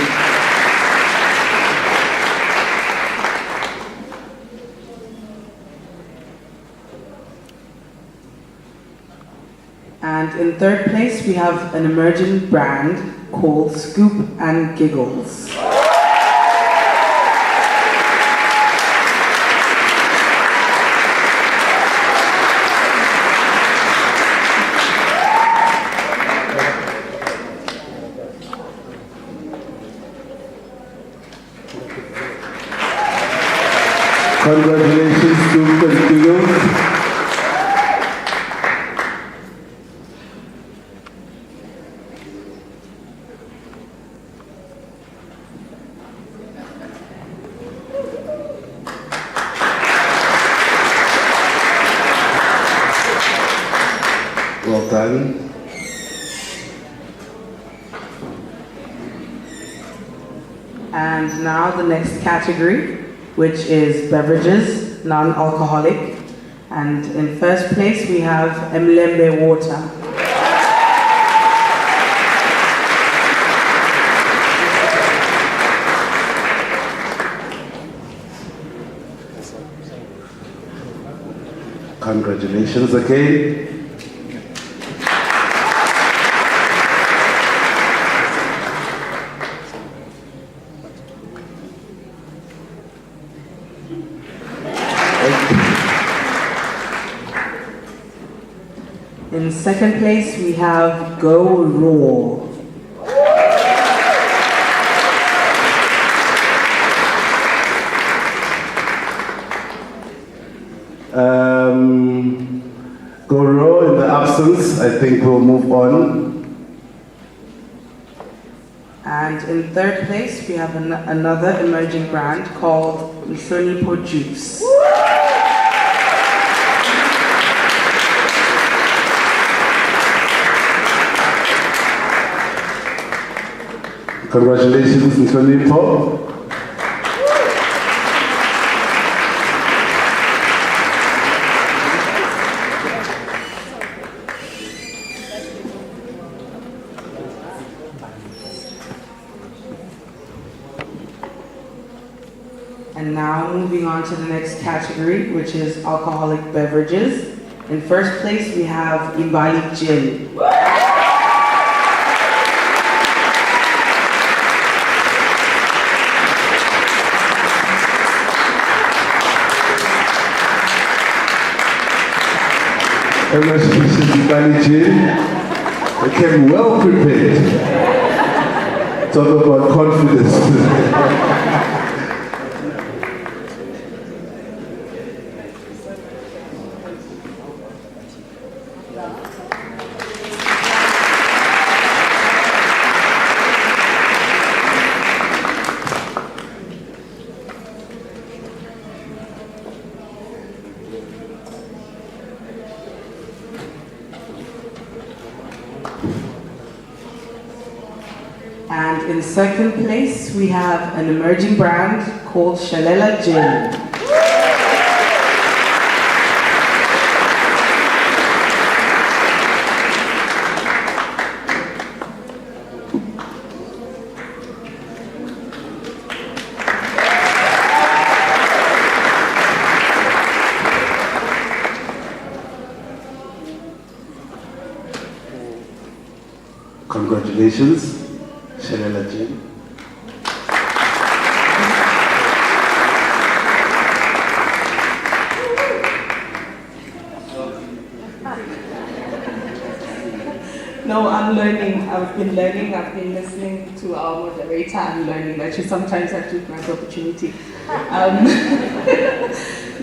And in third place we have an emerging brand called Scoop and Giggles. Congratulations, Scoop and Giggles. Well done. And now the next category, which is beverages, non-alcoholic. And in first place we have Mlembe Water. Congratulations again. In second place we have Go Raw. Go Raw, in the absence, I think we'll move on. And in third place we have another emerging brand called Nhlonipho Juice. Congratulations, Nhlonipho. And now moving on to the next category, which is alcoholic beverages. In first place we have Ibali Gin. Congratulations, Managing. They came well prepared. Talk about confidence. And in second place, we have an emerging brand called Shalela Gin. Congratulations, Shalela Gin. No, I'm learning. I've been learning. I've been listening to our moderator. I'm learning that you sometimes have to grab the opportunity.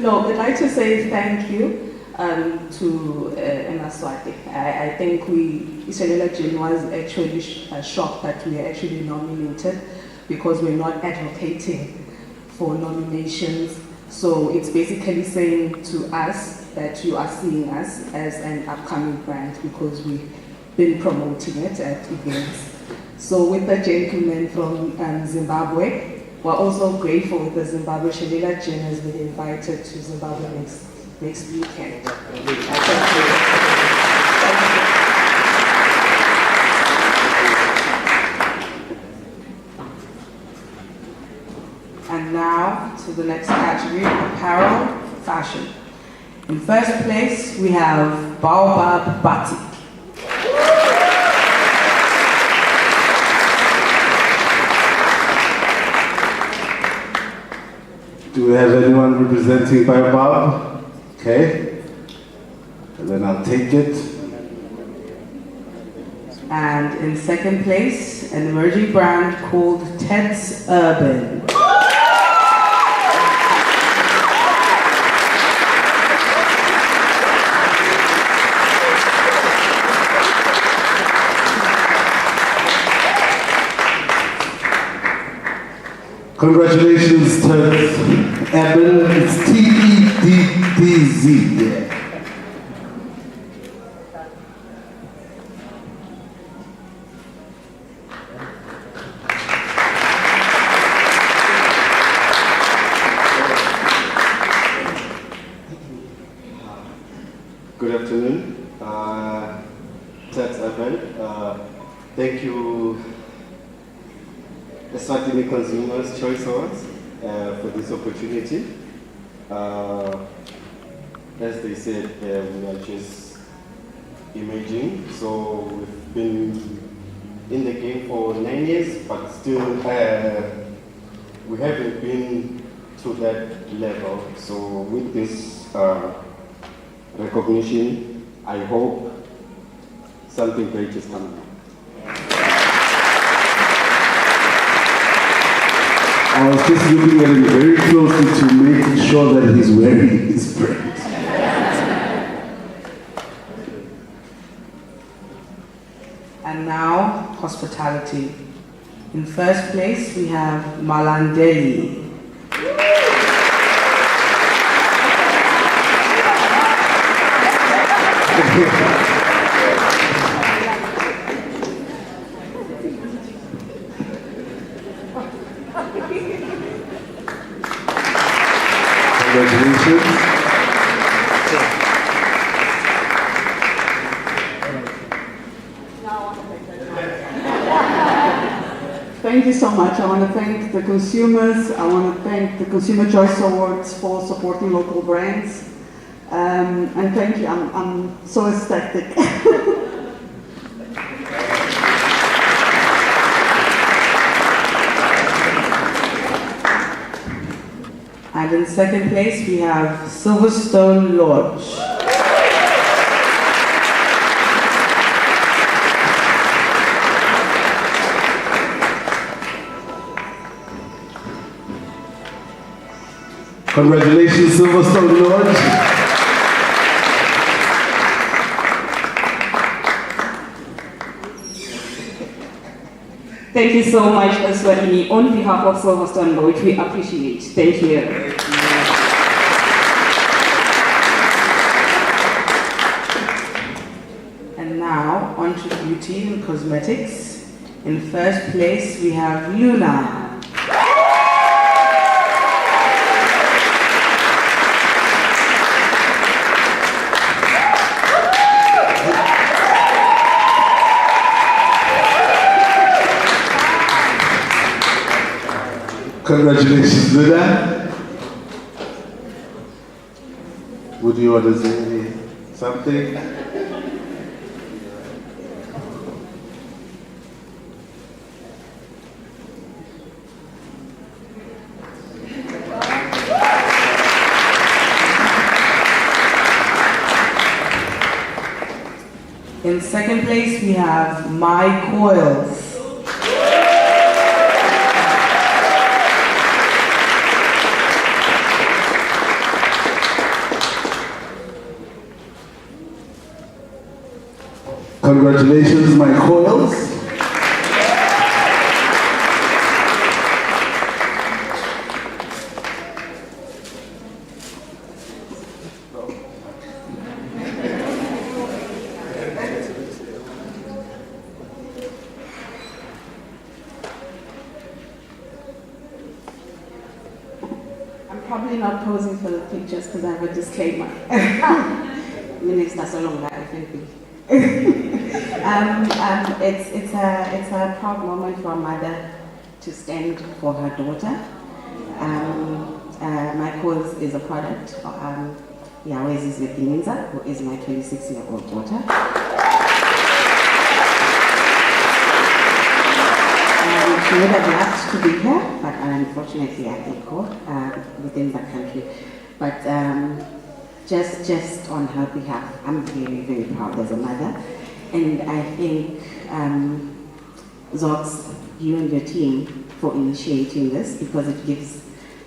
No, I'd like to say thank you to Yemaswati. I think Shalela Gin was actually shocked that we are actually nominated because we're not advocating for nominations. So it's basically saying to us that you are seeing us as an upcoming brand because we've been promoting it at events. So with the gentleman from Zimbabwe, we're also grateful that the Zimbabwe Shalela Gin has been invited to Zimbabwe next weekend. And now to the next category, apparel, fashion. In first place, we have Baobab Batik. Do we have anyone representing Baobab? Okay. And then I'll take it. And in second place, an emerging brand called Ted's Urban. Congratulations, Ted's Urban. It's TEDDZ. Good afternoon. Ted's Urban. Thank you, Eswatini Consumers Choice Awards, for this opportunity. As they said, we are just emerging. So we've been in the game for 9 years, but still we haven't been to that level. So with this recognition, I hope something great is coming. I was just looking at him very closely to make sure that he's wearing his brand. And now, hospitality. In first place, we have Malandeli. Congratulations. Thank you so much. I want to thank the consumers. I want to thank the Consumer Choice Awards for supporting local brands. And thank you. I'm so ecstatic. And in second place, we have Silverstone Lodge. Congratulations, Silverstone Lodge. Thank you so much, Eswatini. On behalf of Silverstone Lodge, we appreciate. Thank you. And now, on to beauty and cosmetics. In first place, we have Luna. Congratulations, Luna. Would you want to say something? In second place, we have My Coils. Congratulations, My Coils. I'm probably not posing for the pictures because I have a disclaimer. Minister Solonga, I think. It's a proud moment for a mother to stand for her daughter. My cause is a product of Yemaswati, who is my 26-year-old daughter. She would have loved to be here, but unfortunately I think within the country. But just on her behalf, I'm very, very proud as a mother. And I thank Zox, you and your team for initiating this because it gives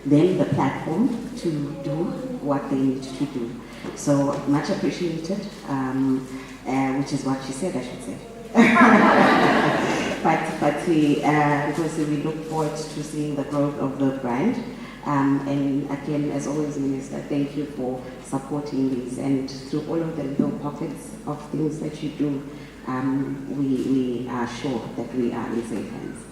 them the platform to do what they need to do. So much appreciated, which is what she said, I should say. but we look forward to seeing the growth of the brand. And again, as always, Minister, thank you for supporting these. And through all of the little pockets of things that you do, we are sure that we are in safe hands.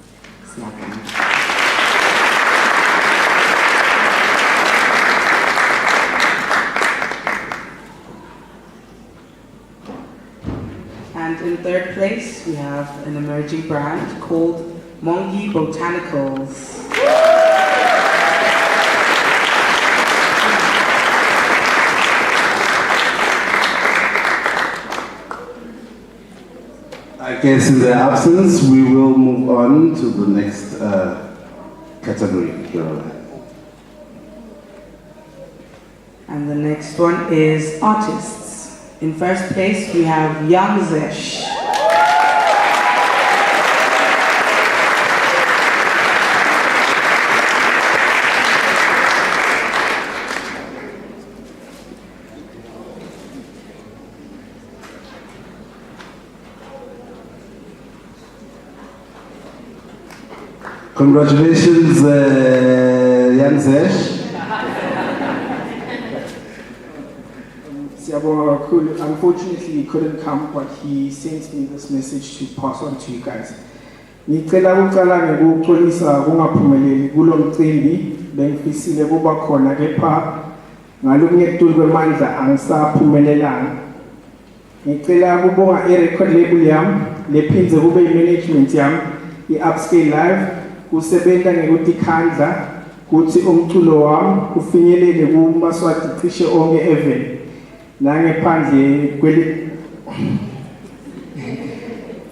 And in third place, we have an emerging brand called Mongi Botanicals. I guess in their absence, we will move on to the next category. And the next one is artists. In first place, we have Young Zesh. Congratulations, Young Zesh. Unfortunately, he couldn't come, but he sent me this message to pass on to you guys. Ngicela ukuqala ngikuxolisa ukungaphumeleli kulo mcimbi bengifisile kuba khona kepha ngalokungekuduli kwemandla angisaphumelelanga. Ngicela ukubonga i-record label yami lephinze kube i-management yami i-Upscale Live kusebenza ngekudikhandla kuthi umculo wami ufinyelele kuMaswati cishe onke even nangephandle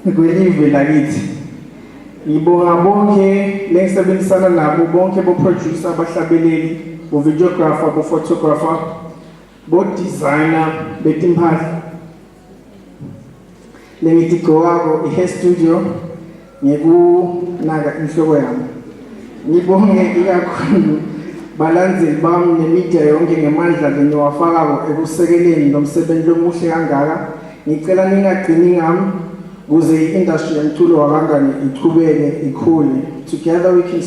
kwelive lakithi. Ngibonga bonke lengisebenzisana nabo bonke bo-producer, abahlabeleli, bo-videographer, bo-photographer, bo-designer betimpahla lengitigqokako i-hair studio ngekunaka inhloko yami. Ngibonge ikakhulu balandzeli bami nemedia yonke ngemandla leniwafakako ekusekeleni nomsebenzi omuhle kangaka. Ngicela ningagcini ngami ukuze i-industry yomculo wakangane iqhubeke ikhule. Together we can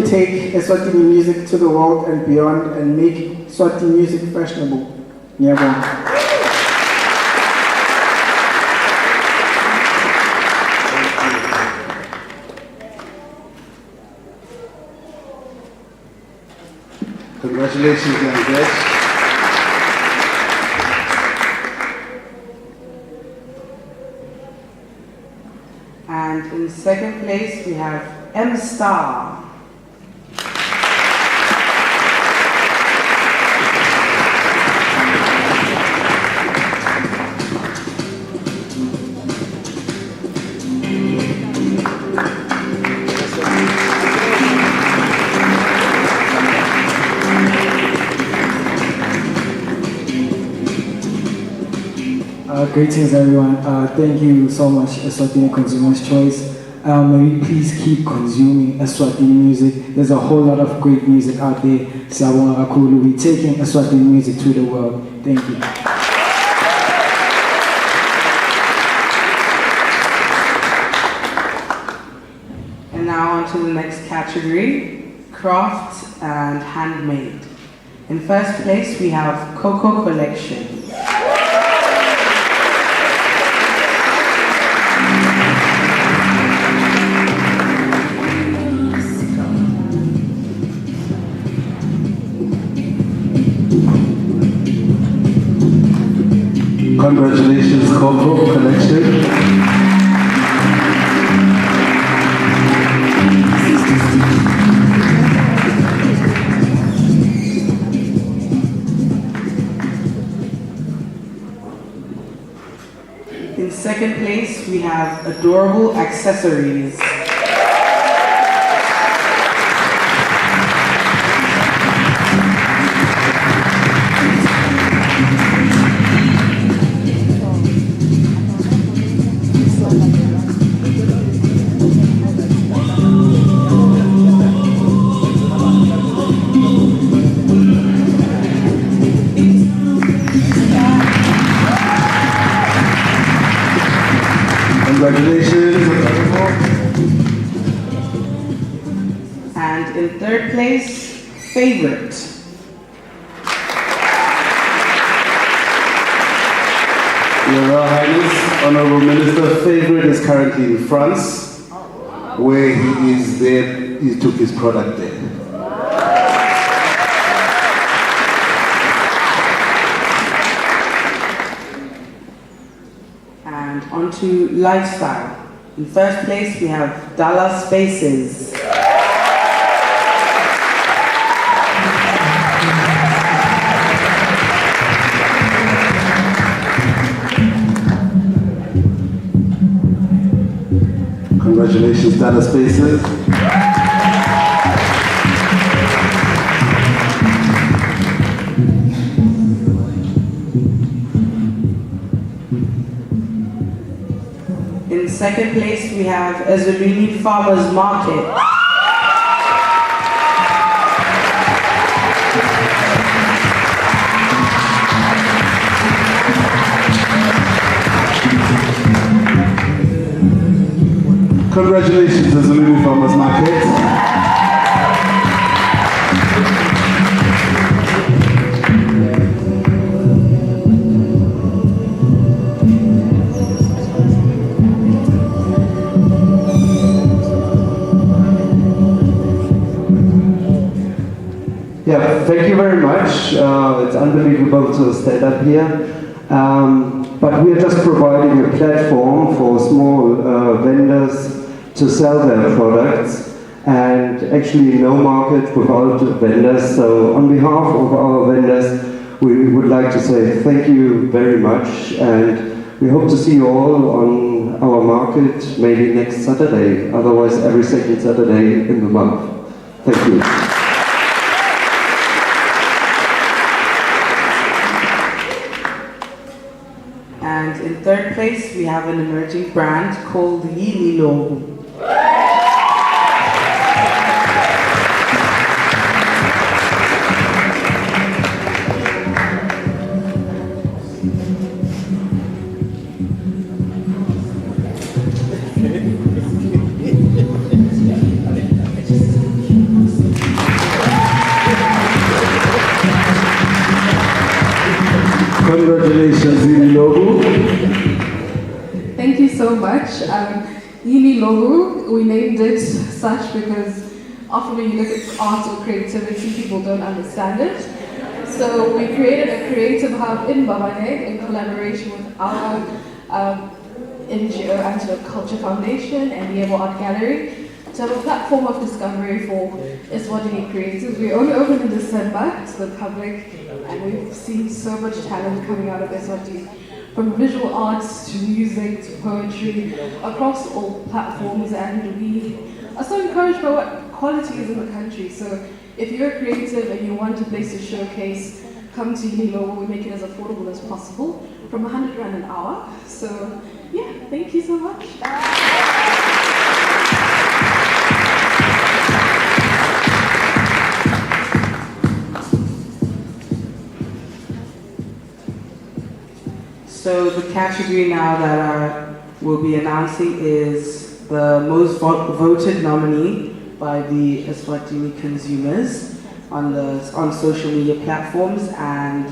take Eswatini music to the world and beyond and make Swati music fashionable. Ngiyabonga. Congratulations, young guest. And in second place, we have M Star. Greetings everyone, thank you so much Eswatini Consumer's Choice. May we please keep consuming Eswatini music. There's a whole lot of great music out there. Siyabonga kakhulu. We're taking Eswatini music to the world. Thank you. And now on to the next category, craft and handmade. In first place, we have Cocoa Collection. Congratulations, Cocoa Collection. In second place, we have Adorable Accessories. Congratulations. And in third place, Favorite. Your Royal Highness, Honorable Minister, Favorite is currently in France, where he is there, he took his product there. And on to Lifestyle. In first place, we have Dallas Spaces. Congratulations, Dallas Spaces. In second place, we have Eswatini Farmers Market. Congratulations, Eswatini Farmers Market. Yeah, thank you very much. It's unbelievable to stand up here. But we are just providing a platform for small vendors to sell their products, and actually no market without vendors. So on behalf of our vendors, we would like to say thank you very much, and we hope to see you all on our market maybe next Saturday, otherwise every second Saturday in the month. Thank you. And in third place, we have an emerging brand called Yililo. Congratulations, Logo. Thank you so much. Yini Logo, we named it such because often when you look at art or creativity, people don't understand it. So we created a creative hub in Babane in collaboration with our NGO, Antelope Culture Foundation, and Yebo Art Gallery, to have a platform of discovery for Eswatini creators. We only opened in December to the public, and we've seen so much talent coming out of Eswatini, from visual arts to music to poetry, across all platforms, and we are so encouraged by what quality is in the country. So if you're a creative and you want a place to showcase, come to Unilogo. We make it as affordable as possible, from 100 Rand an hour. So yeah, thank you so much. So the category now that we'll be announcing is the most voted nominee by the Eswatini consumers on social media platforms, and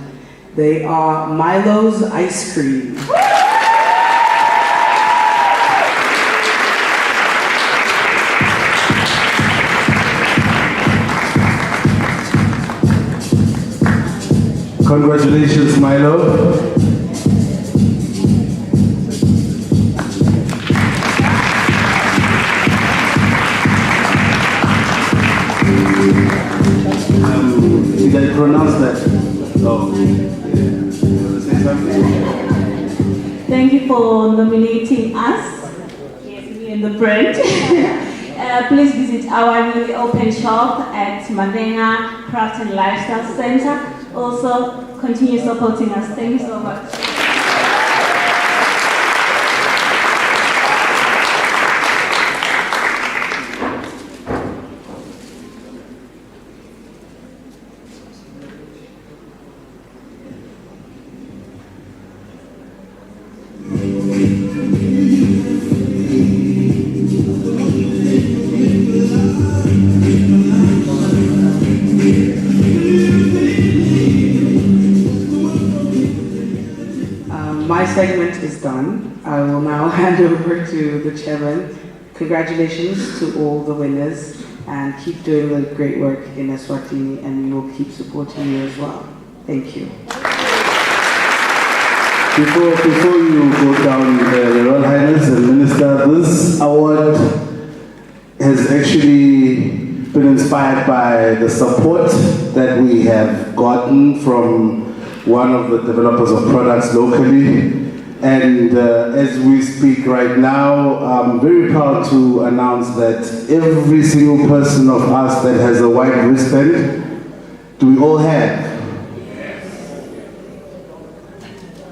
they are Milo's Ice Cream. Congratulations, Milo. Did I pronounce that? Oh, yeah. You want to say something? Thank you for nominating us, yes, me and the brand. Please visit our newly opened shop at Madenga Craft and Lifestyle Center. Also, continue supporting us. Thank you so much. My segment is done. I will now hand over to the chairman. Congratulations to all the winners, and keep doing the great work in Eswatini, and we will keep supporting you as well. Thank you. Before you go down, Your Royal Highness and Minister, this award has actually been inspired by the support that we have gotten from one of the developers of products locally. And as we speak right now, I'm very proud to announce that every single person of us that has a white wristband, do we all have?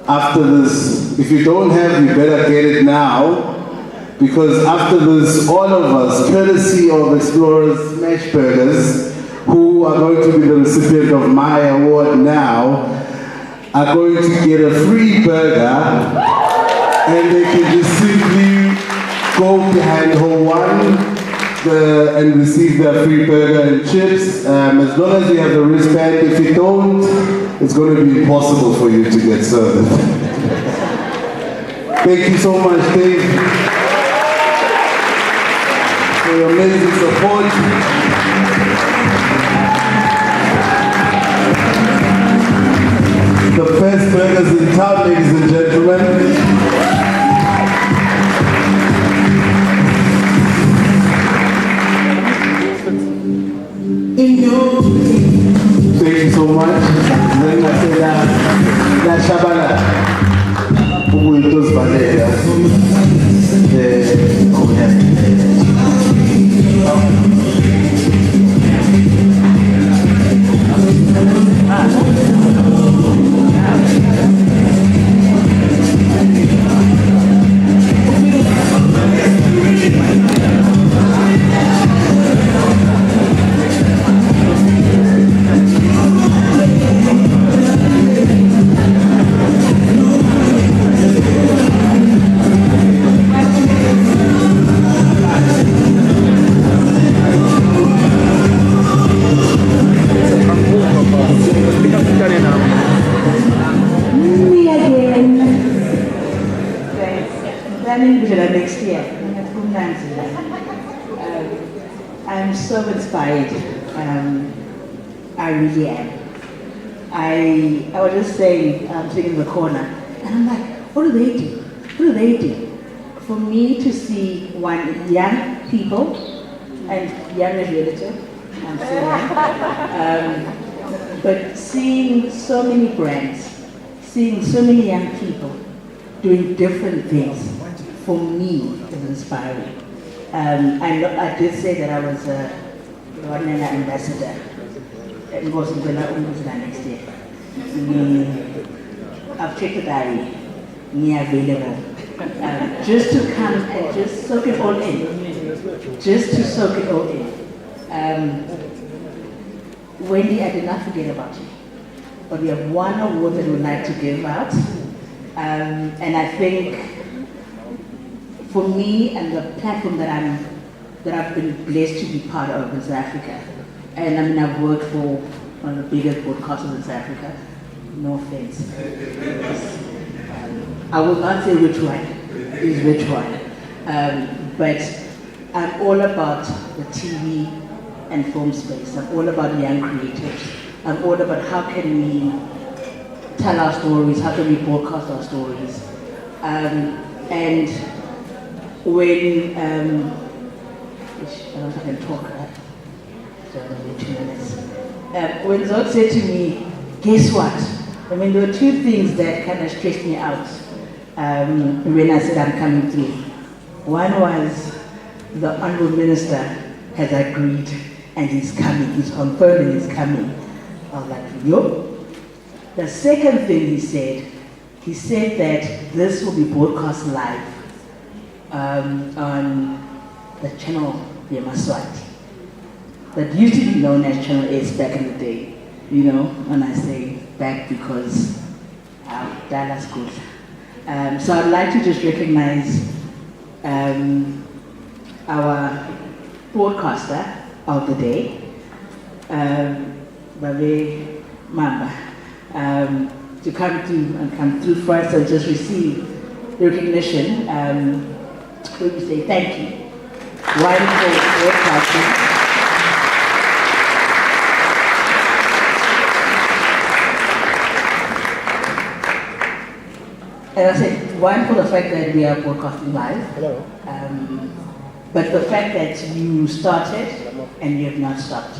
After this, if you don't have, you better get it now, because after this, all of us, courtesy of Explorers Smash Burgers, who are going to be the recipient of my award now, are going to get a free burger, and they can just simply go behind hole one and receive their free burger and chips. As long as you have the wristband. If you don't, it's going to be impossible for you to get served. Thank you so much, Dave, for your amazing support. The best burgers in town, ladies and gentlemen. Thank you so much. Then I say La Shabana. Those Valera. Oh, yeah. planning Vijay next year. I'm so inspired. I really am. I was just saying, I'm sitting in the corner, and I'm like, what do they do? What do they do? For me to see one young people, and young is relative, I'm so young, but seeing so many brands, seeing so many young people doing different things, for me is inspiring. I did say that I was a Rwanda ambassador. It wasn't going to next year. I've checked the diary, available. Just to come and just soak it all in. Just to soak it all in. Wendy, I did not forget about you. But we have one award that we'd like to give out. And I think for me and the platform that I've been blessed to be part of in South Africa, and I mean I've worked for one of the biggest broadcasters in South Africa, no offense. I will not say which one is which one, but I'm all about the TV and film space. I'm all about young creatives. I'm all about how can we tell our stories, how can we broadcast our stories. And when, I don't know if I can talk, right? So maybe 2 minutes. When Zod said to me, guess what? I mean, there were two things that kind of stressed me out when I said I'm coming through. One was the Honorable Minister has agreed and he's coming, he's confirming he's coming. I was like, yo. The second thing he said that this will be broadcast live on the channel Yemaswati. That used to be known as Channel S back in the day. You know, when I say back because Dallas good. So I'd like to just recognize our broadcaster of the day, Babe Mamba, to come through first and just receive recognition. Let me say thank you. Wonderful broadcasting. And I said, one, for the fact that we are broadcasting live. Hello. But the fact that you started and you have not stopped.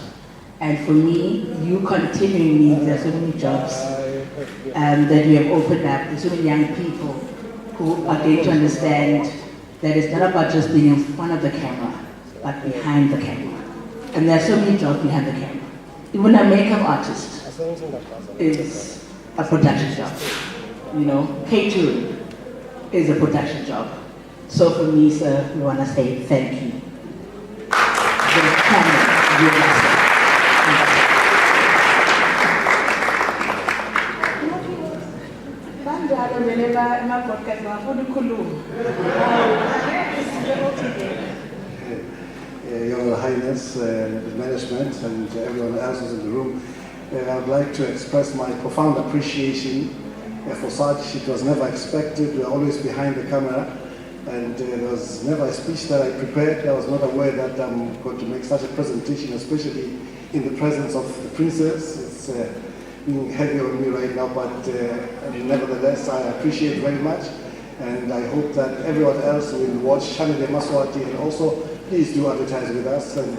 And for me, you continuing, there are so many jobs that you have opened up. There's so many young people who are going to understand that it's not about just being in front of the camera, but behind the camera. And there are so many jobs behind the camera. Even a makeup artist is a production job. You know, catering is a production job. So for me, sir, we want to say thank you. Your Highness, the management, and everyone else who's in the room, I'd like to express my profound appreciation for such. It was never expected. We were always behind the camera, and there was never a speech that I prepared. I was not aware that I'm going to make such a presentation, especially in the presence of the princess. It's being heavy on me right now, but nevertheless, I appreciate it very much, and I hope that everyone else will watch Channel Yemaswati, and also please do advertise with us. And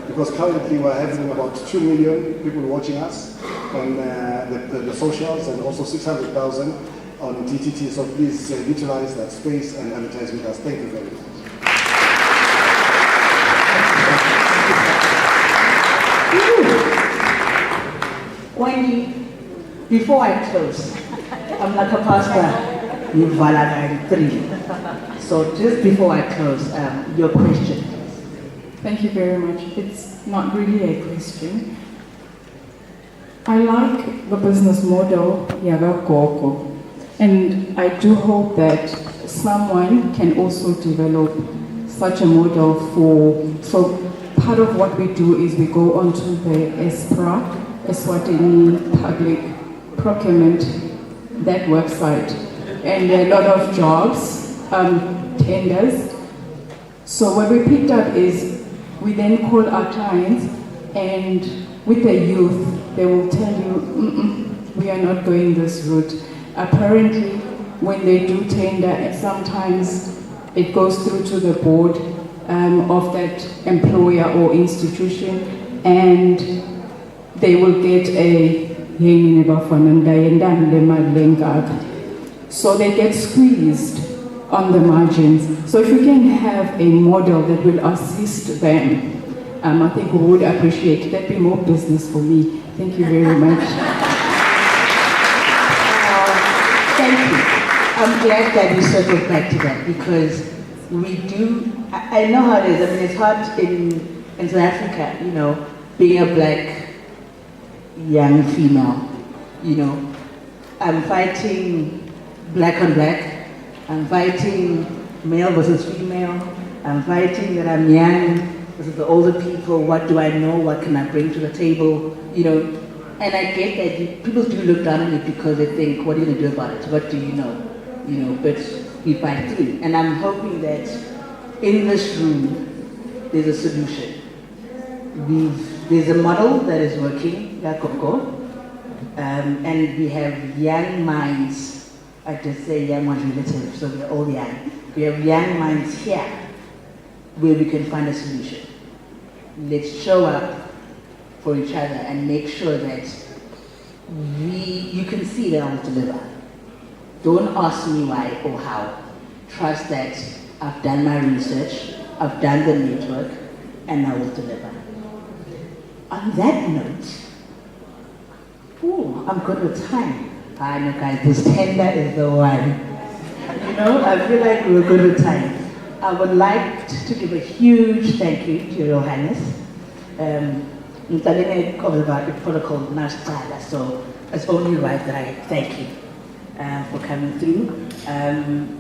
because currently we're having about 2 million people watching us on the socials, and also 600,000 on TTT, so please utilize that space and advertise with us. Thank you very much. Wendy, before I close, I'm like a pastor, you valid 3. So just before I close, your question. Thank you very much. It's not really a question. I like the business model, Yaga Koko, and I do hope that someone can also develop such a model so part of what we do is we go onto the Eswatini public procurement, that website, and there are a lot of jobs tenders. So what we picked up is we then call our clients, and with the youth, they will tell you, we are not going this route. Apparently, when they do tender, sometimes it goes through to the board of that employer or institution, and they will get a so they get squeezed on the margins. So if you can have a model that will assist them, I think we would appreciate it. That'd be more business for me. Thank you very much. Thank you. I'm glad that we circled back to that, because we do, I know how it is. I mean, it's hard in South Africa, you know, being a black young female, you know. I'm fighting black on black. I'm fighting male versus female. I'm fighting that I'm young versus the older people. What do I know? What can I bring to the table? You know, and I get that people do look down on it because they think, what are you going to do about it? What do you know? You know, but we fight through. And I'm hoping that in this room, there's a solution. There's a model that is working, and we have young minds. I just say young minds relative, so we're all young. We have young minds here where we can find a solution. Let's show up for each other and make sure that you can see that I will deliver. Don't ask me why or how. Trust that I've done my research, I've done the network, and I will deliver. On that note, I'm good with time. I know, guys, this tender is the one. You know, I feel like we're good with time. I would like to give a huge thank you to Your Highness. Mtalene called about the protocol now, so it's only right that I thank you for coming through.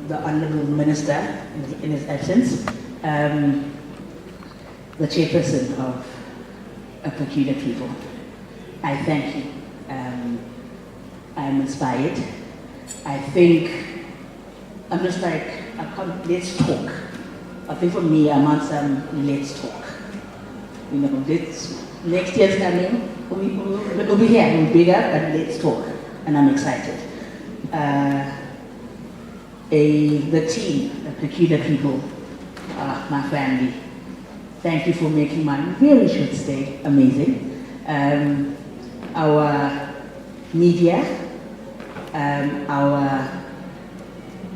The Honourable Minister, in his absence, the chairperson of a peculiar people. I thank you. I'm inspired. I think, I'm just like, let's talk. I think for me, I'm on some let's talk. You know, next year's coming, we'll be here, we'll be bigger, but let's talk. And I'm excited. The team, the peculiar people, my family, thank you for making my very short stay amazing. Our media,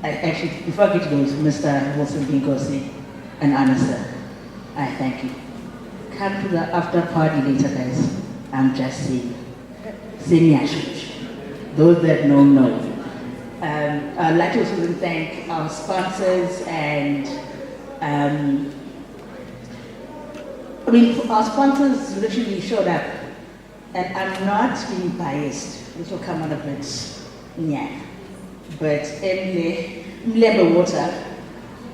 actually, before I get to those, Mr. Wilson Nkosi and Anasa, I thank you. Come to the after party later, guys. I'm just saying. Those that know. I'd like to also thank our sponsors and our sponsors literally showed up, and I'm not being biased. This will come out a bit, but Mlembe Water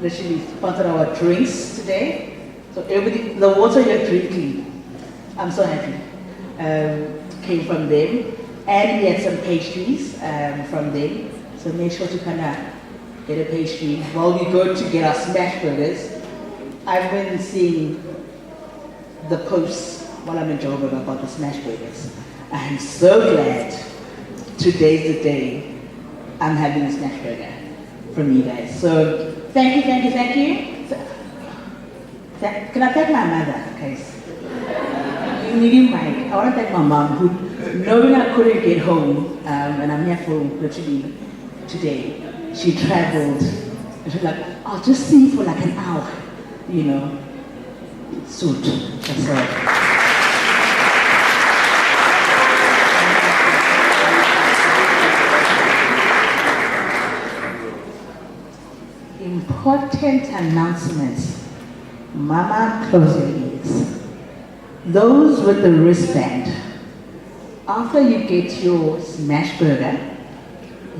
literally sponsored our drinks today. So everybody, the water you're drinking, I'm so happy, came from them. And we had some pastries from them. So make sure to kind of get a pastry. While we go to get our smash burgers, I've been seeing the posts while I'm in Joburg about the smash burgers. I'm so glad today's the day I'm having a smash burger from you guys. So thank you. Can I thank my mother, guys? You need I want to thank my mom who, knowing I couldn't get home, and I'm here for literally today, she traveled, and she was like, I'll just see you for like an hour, you know. Suit, that's all. Important announcements. Mama, close your ears. Those with the wristband, after you get your smash burger,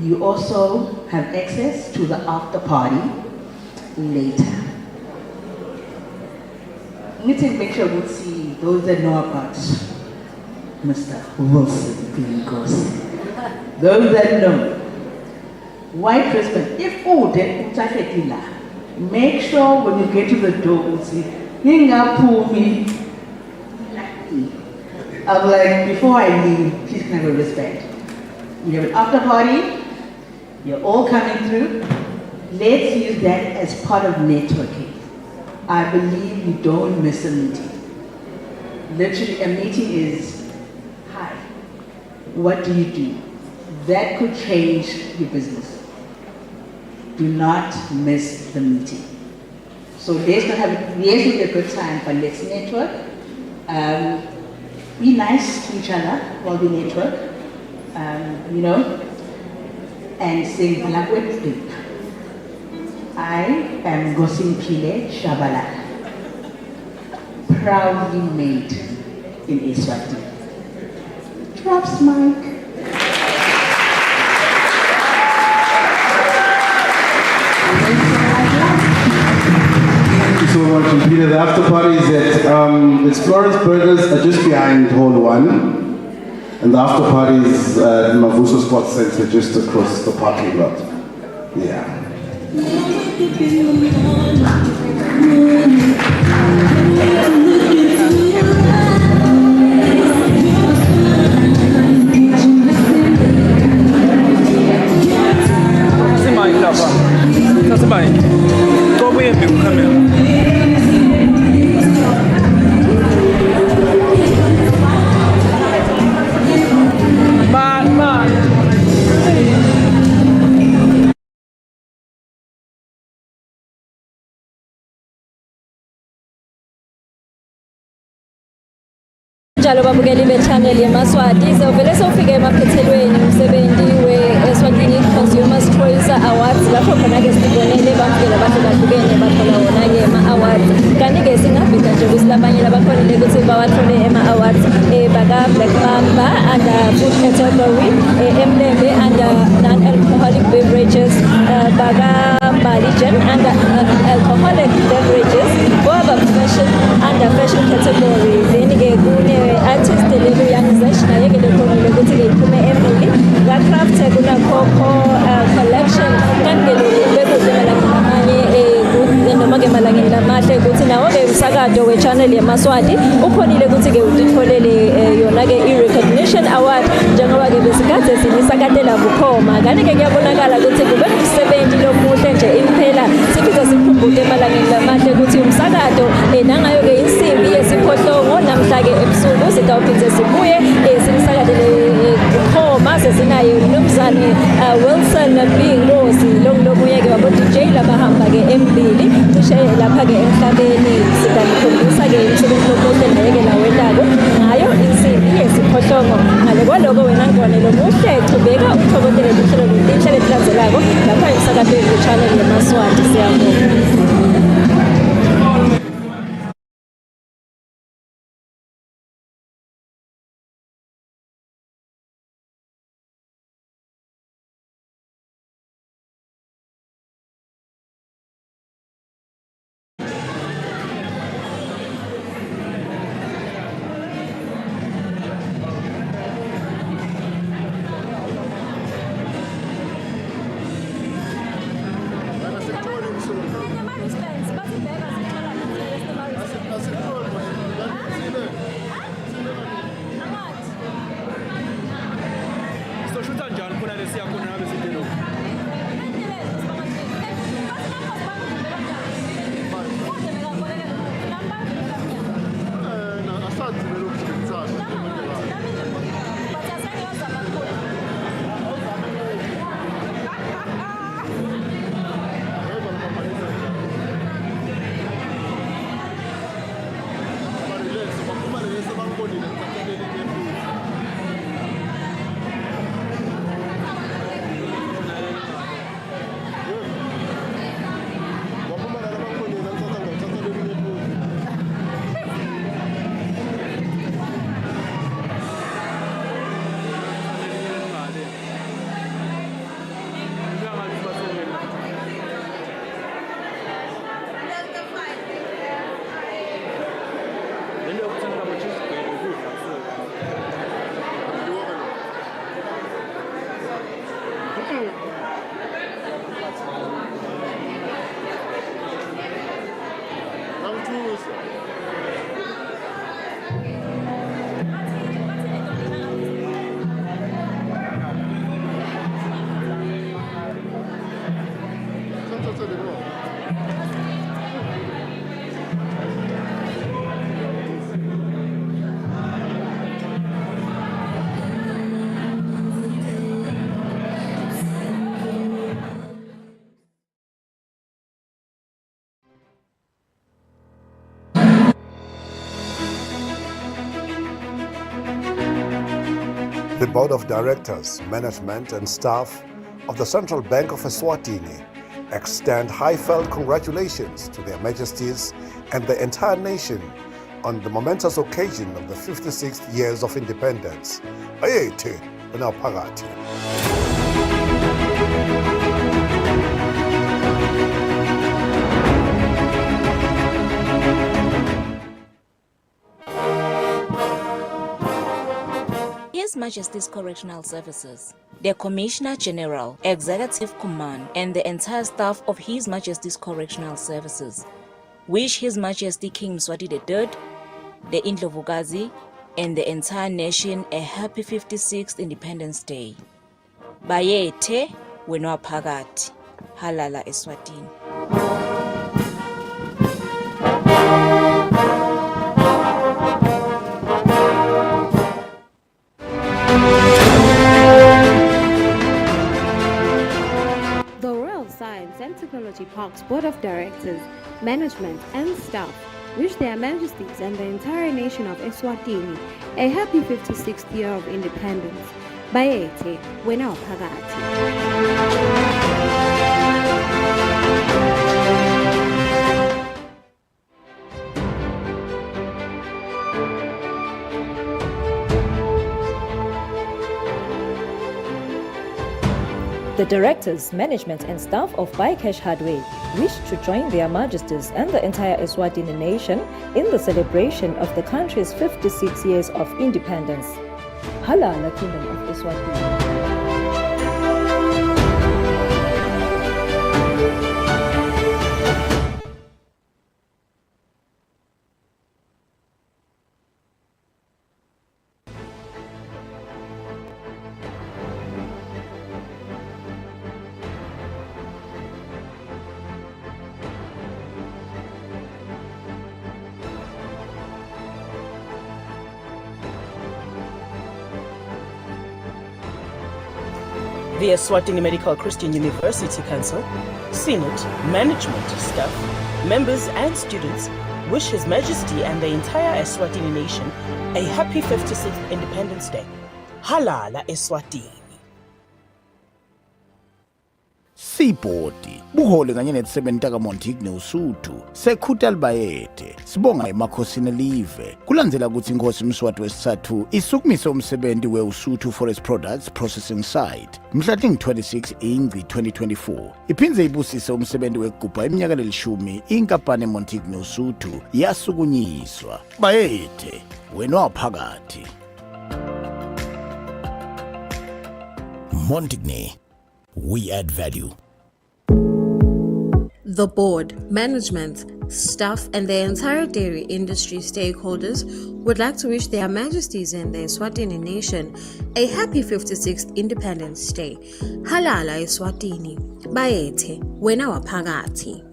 you also have access to the after party later. Let me make sure we see those that know about Mr. Wilson Nkosi. Those that know. White wristband. If then Make sure when you get to the door, see, Ningapumi. I'm like, before I leave, please can I have a wristband? We have an after party, you're all coming through. Let's use that as part of networking. I believe you don't miss a meeting. Literally, a meeting is, hi, what do you do? That could change your business. Do not miss the meeting. So let's not have, yes, it'll be a good time, but let's network. Be nice to each other while we network, you know, and sing Balakwe Deep. I am Gosimpile Shabalala, proudly made in Eswatini. Drops mic. Thank you so much, Peter. The after party is at Explorers Burgers are just behind Hall 1. And the after party is at Mavuso Sports Center just across the parking lot. Yeah. Njalo babukeli be-channel Yemaswati sovele sofike emaphethelweni umsebenzi we-Eswatini Consumers Choice Awards lapho khona-ke sibonele bamukela abahlukahlukene bathola wona-ke ama-awards. Kanti-ke singabhida nje ukuthi labanye labakhonile ukuthi bawathole ema-awards baka-Black Mamba under food category, Mlembe under non-alcoholic beverages, baka-Malijan under alcoholic beverages, Boba fashion under fashion category. Then-ke artist organization ayekele khonile ukuthi ke iphume embili ka-craft kuna-coco collection kanti-ke bekuzemela ngamanye noma-ke malangeni lamahle ukuthi nawo-ke umsakazo we-channel Yemaswati ukhonile ukuthi-ke utitholele yona-ke i-recognition award njengoba-ke besikade sinisakatela bukhoma. Kanti-ke kuyabonakala ukuthi kube umsebenzi lomuhle nje impela siphinde sikhumbule emalangeni lamahle ukuthi umsakazo nangayo-ke insimbi yesiphohlongo namhla-ke ebusuku sitawuphinde sibuye sinisakatele bukhoma sesinayo umnumzane Wilson Nkosi lomunye-ke wabo-DJ labahamba-ke embili cishe lapha-ke emhlabeni sidanikhombisa-ke imisebenzi lomuhle naye-ke lawendako ngayo insimbi yesiphohlongo. Ngale kwaloko wena Ngibonelo muhle chubeka uthobotele lihlelo lihle lelilandzelako lapha emsakazweni we-channel Yemaswati. Siyabonga. The Board of Directors, Management and Staff of the Central Bank of Eswatini extend heartfelt congratulations to Their Majesties and the entire nation on the momentous occasion of the 56th years of independence. Ayethe, Phakathi. His Majesty's Correctional Services, the Commissioner General, Executive Command, and the entire staff of His Majesty's Correctional Services wish His Majesty King Mswati III, the Indlovukazi, and the entire nation a happy 56th Independence Day. Bayethe, wena phakathi. Halala Eswatini. The Royal Science and Technology Parks Board of Directors, Management and Staff wish Their Majesties and the entire nation of Eswatini a happy 56th year of independence. Bayethe, wena phakathi. The directors, management and staff of Bycash Hardware wish to join Their Majesties and the entire Eswatini nation in the celebration of the country's 56 years of independence. Halala Kingdom of Eswatini. The Eswatini Medical Christian University Council, Senate, management, staff, members and students wish His Majesty and the entire Eswatini nation a happy 56th Independence Day. Halala Eswatini. Sibhodi buhole kanye ne-7 kaMontigne uSuthu sekhuta libayethe sibonga emakhosini live kulandzela ukuthi iNkosi Mswati wesithathu isukumise umsebenzi we-uSuthu Forest Products Processing Site mhla 26 Ingci 2024 iphindze ibusise umsebenzi wekugubha iminyaka lelishumi inkampani eMontigne uSuthu yasukunyiswa. Bayethe wena phakathi. Montigne, we add value. The board, management, staff, and the entire dairy industry stakeholders would like to wish Their Majesties and the Eswatini nation a happy 56th Independence Day. Halala Eswatini. Bayethe, wena phakathi.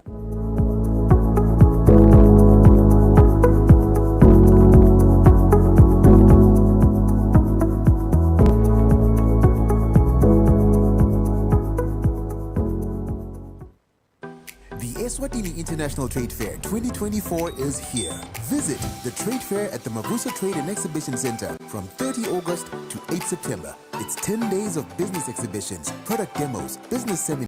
Eswatini International Trade Fair 2024 is here. Visit the trade fair at the Mavusa Trade and Exhibition Center from 30 August to 8 September. It's 10 days of business exhibitions, product demos, business seminars,